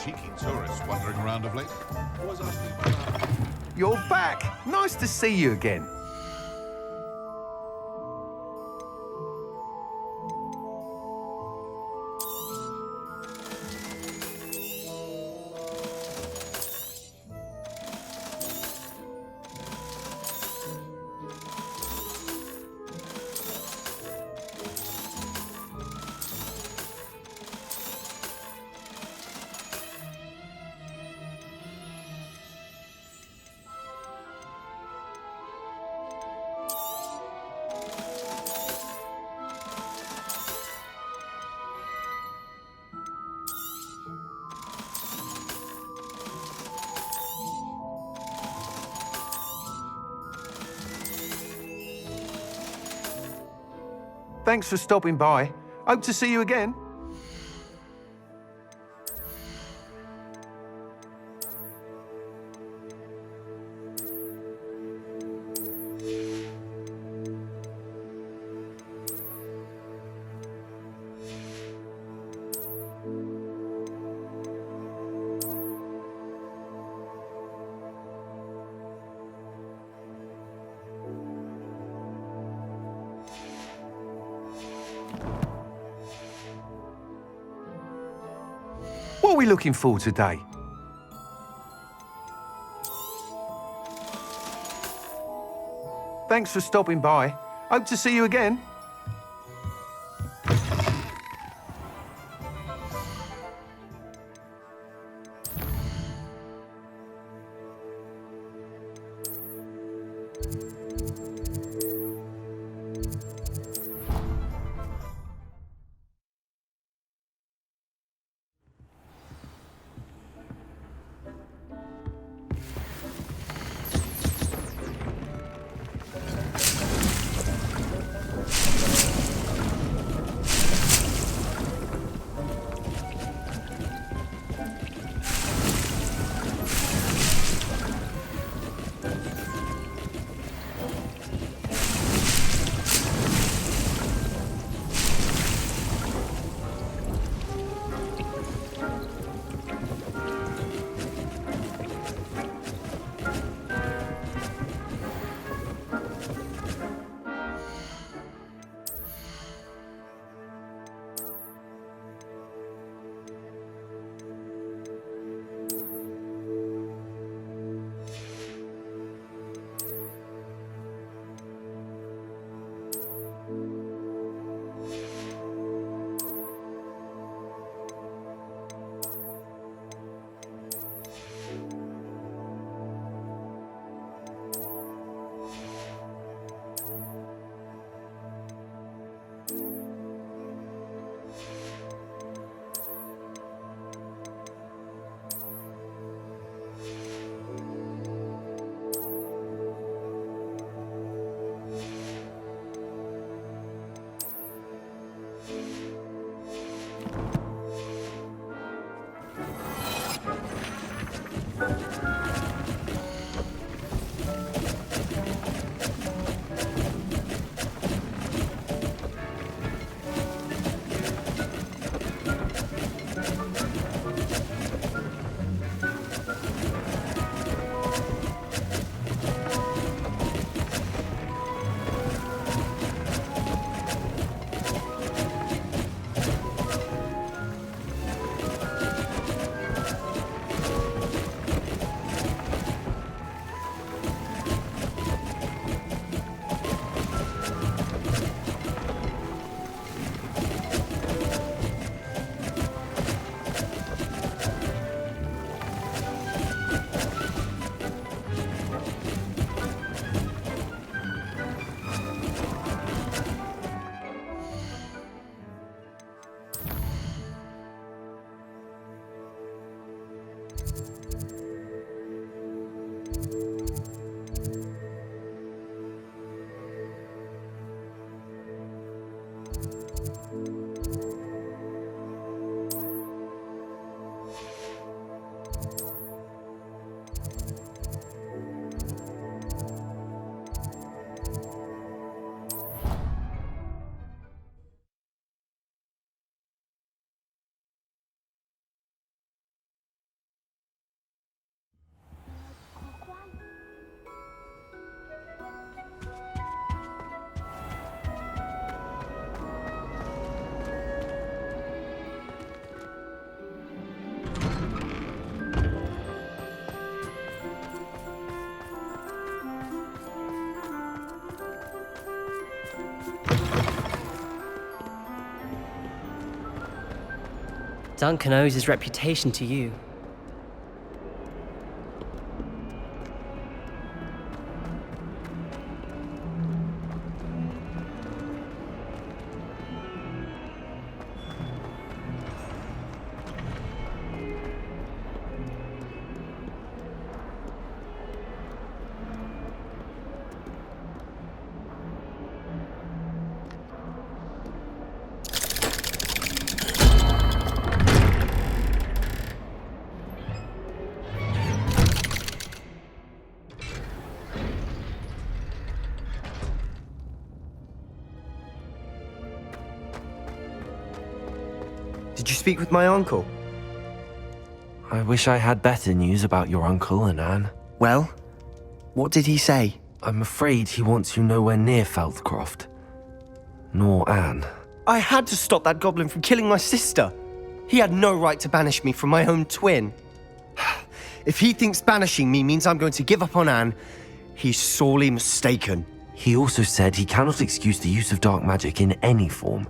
cheeky tourists wandering around of late. Always ask me about that. You're back! Nice to see you again. Thanks for stopping by. Hope to see you again. What are we looking for today? Thanks for stopping by. Hope to see you again. Duncan owes his reputation to you. Did you speak with my uncle? I wish I had better news about your uncle and Anne. Well, what did he say? I'm afraid he wants you nowhere near Feldcroft. Nor Anne. I had to stop that goblin from killing my sister. He had no right to banish me from my own twin. If he thinks banishing me means I'm going to give up on Anne, he's sorely mistaken. He also said he cannot excuse the use of dark magic in any form,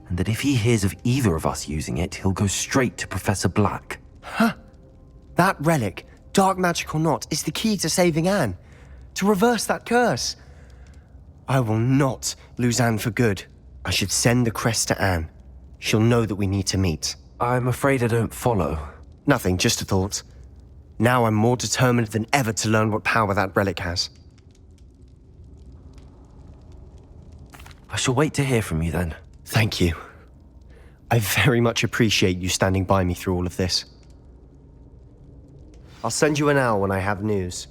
and that if he hears of either of us using it, he'll go straight to Professor Black. Huh. That relic, dark magic or not, is the key to saving Anne. To reverse that curse. I will not lose Anne for good. I should send the crest to Anne. She'll know that we need to meet. I'm afraid I don't follow. Nothing, just a thought. Now I'm more determined than ever to learn what power that relic has. I shall wait to hear from you then. Thank you. I very much appreciate you standing by me through all of this. I'll send you an owl when I have news.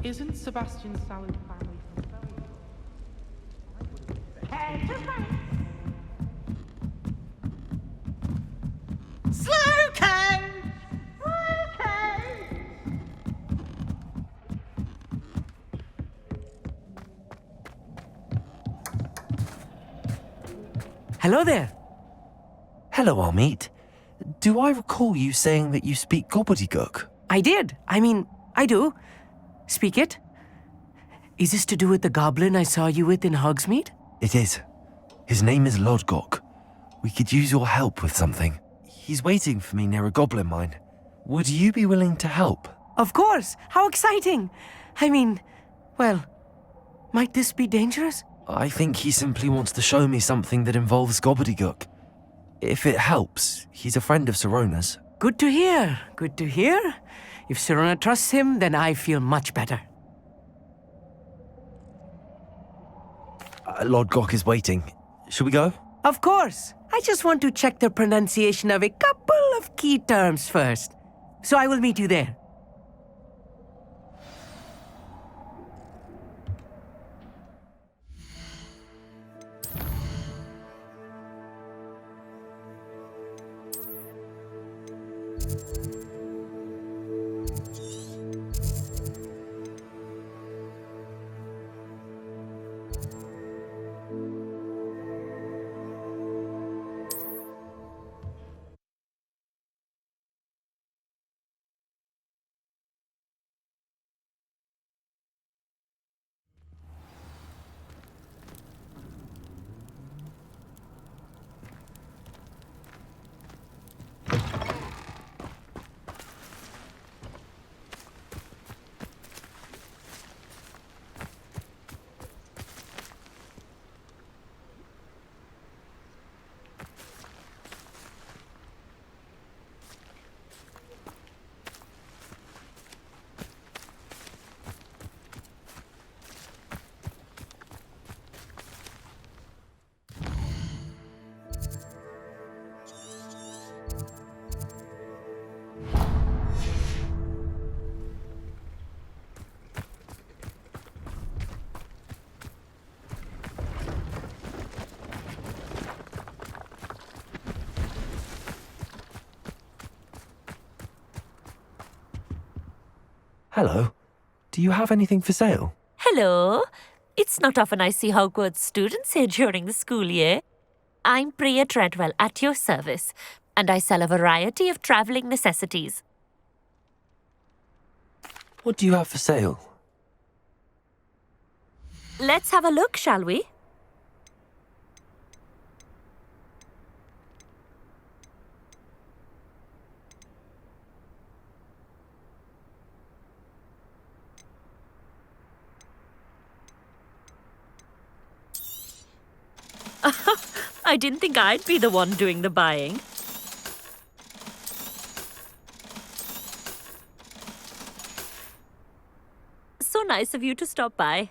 Isn't Sebastian's salad family from Head to face! Slow coach! Slow coach! Hello there. Hello, Amit. Do I recall you saying that you speak gobbledygook? I did. I do. Speak it. Is this to do with the goblin I saw you with in Hogsmeade? It is. His name is Lodgok. We could use your help with something. He's waiting for me near a goblin mine. Would you be willing to help? Of course. How exciting. Well, might this be dangerous? I think he simply wants to show me something that involves gobbledygook. If it helps, he's a friend of Sirona's. Good to hear. Good to hear. If Sirona trusts him, then I feel much better. Lodgok is waiting. Shall we go? Of course. I just want to check the pronunciation of a couple of key terms first. So I will meet you there. Hello. Do you have anything for sale? Hello. It's not often I see Hogwarts students here during the school year. I'm Bria Treadwell, at your service, and I sell a variety of travelling necessities. What do you have for sale? Let's have a look, shall we? I didn't think I'd be the one doing the buying. So nice of you to stop by.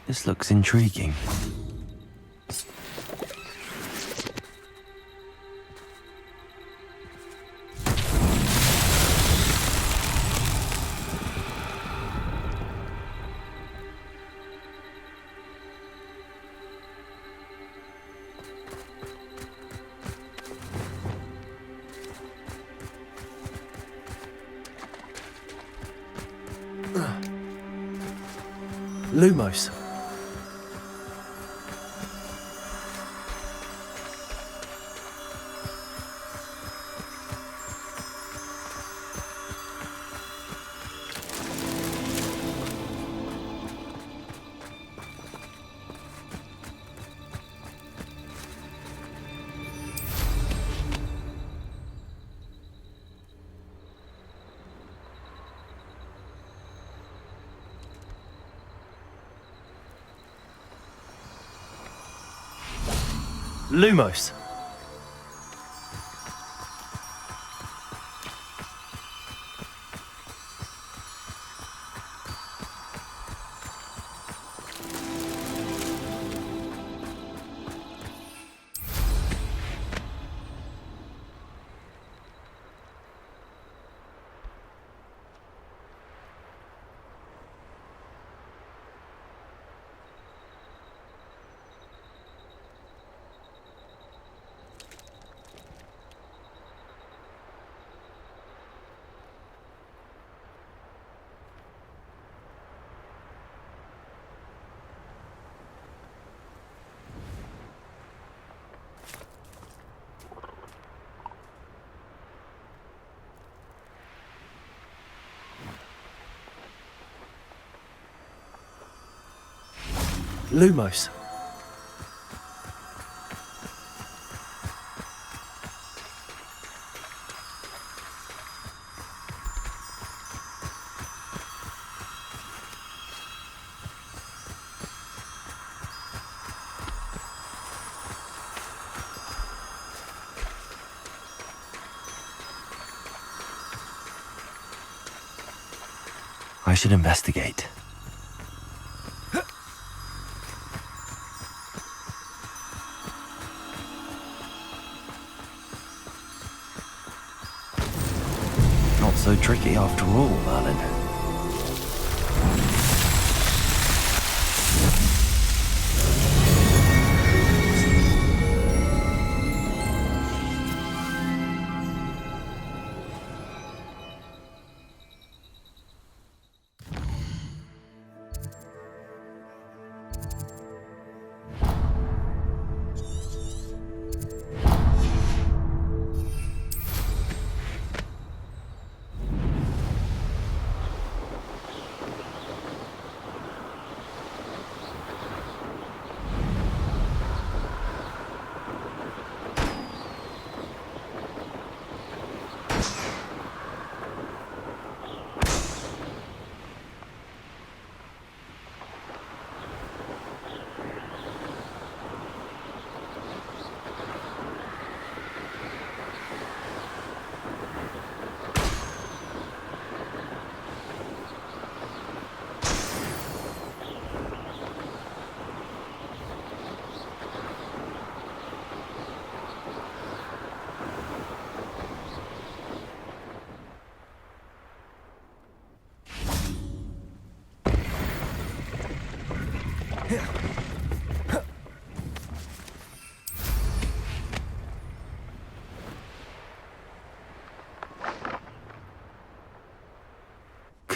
This looks intriguing. Lumos. Lumos. Lumos. I should investigate. Not so tricky after all, Merlin.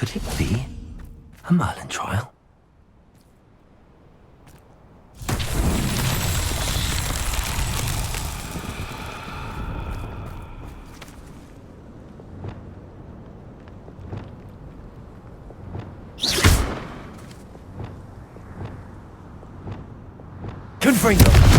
Could it be a Merlin trial? Confringo!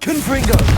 Confringo!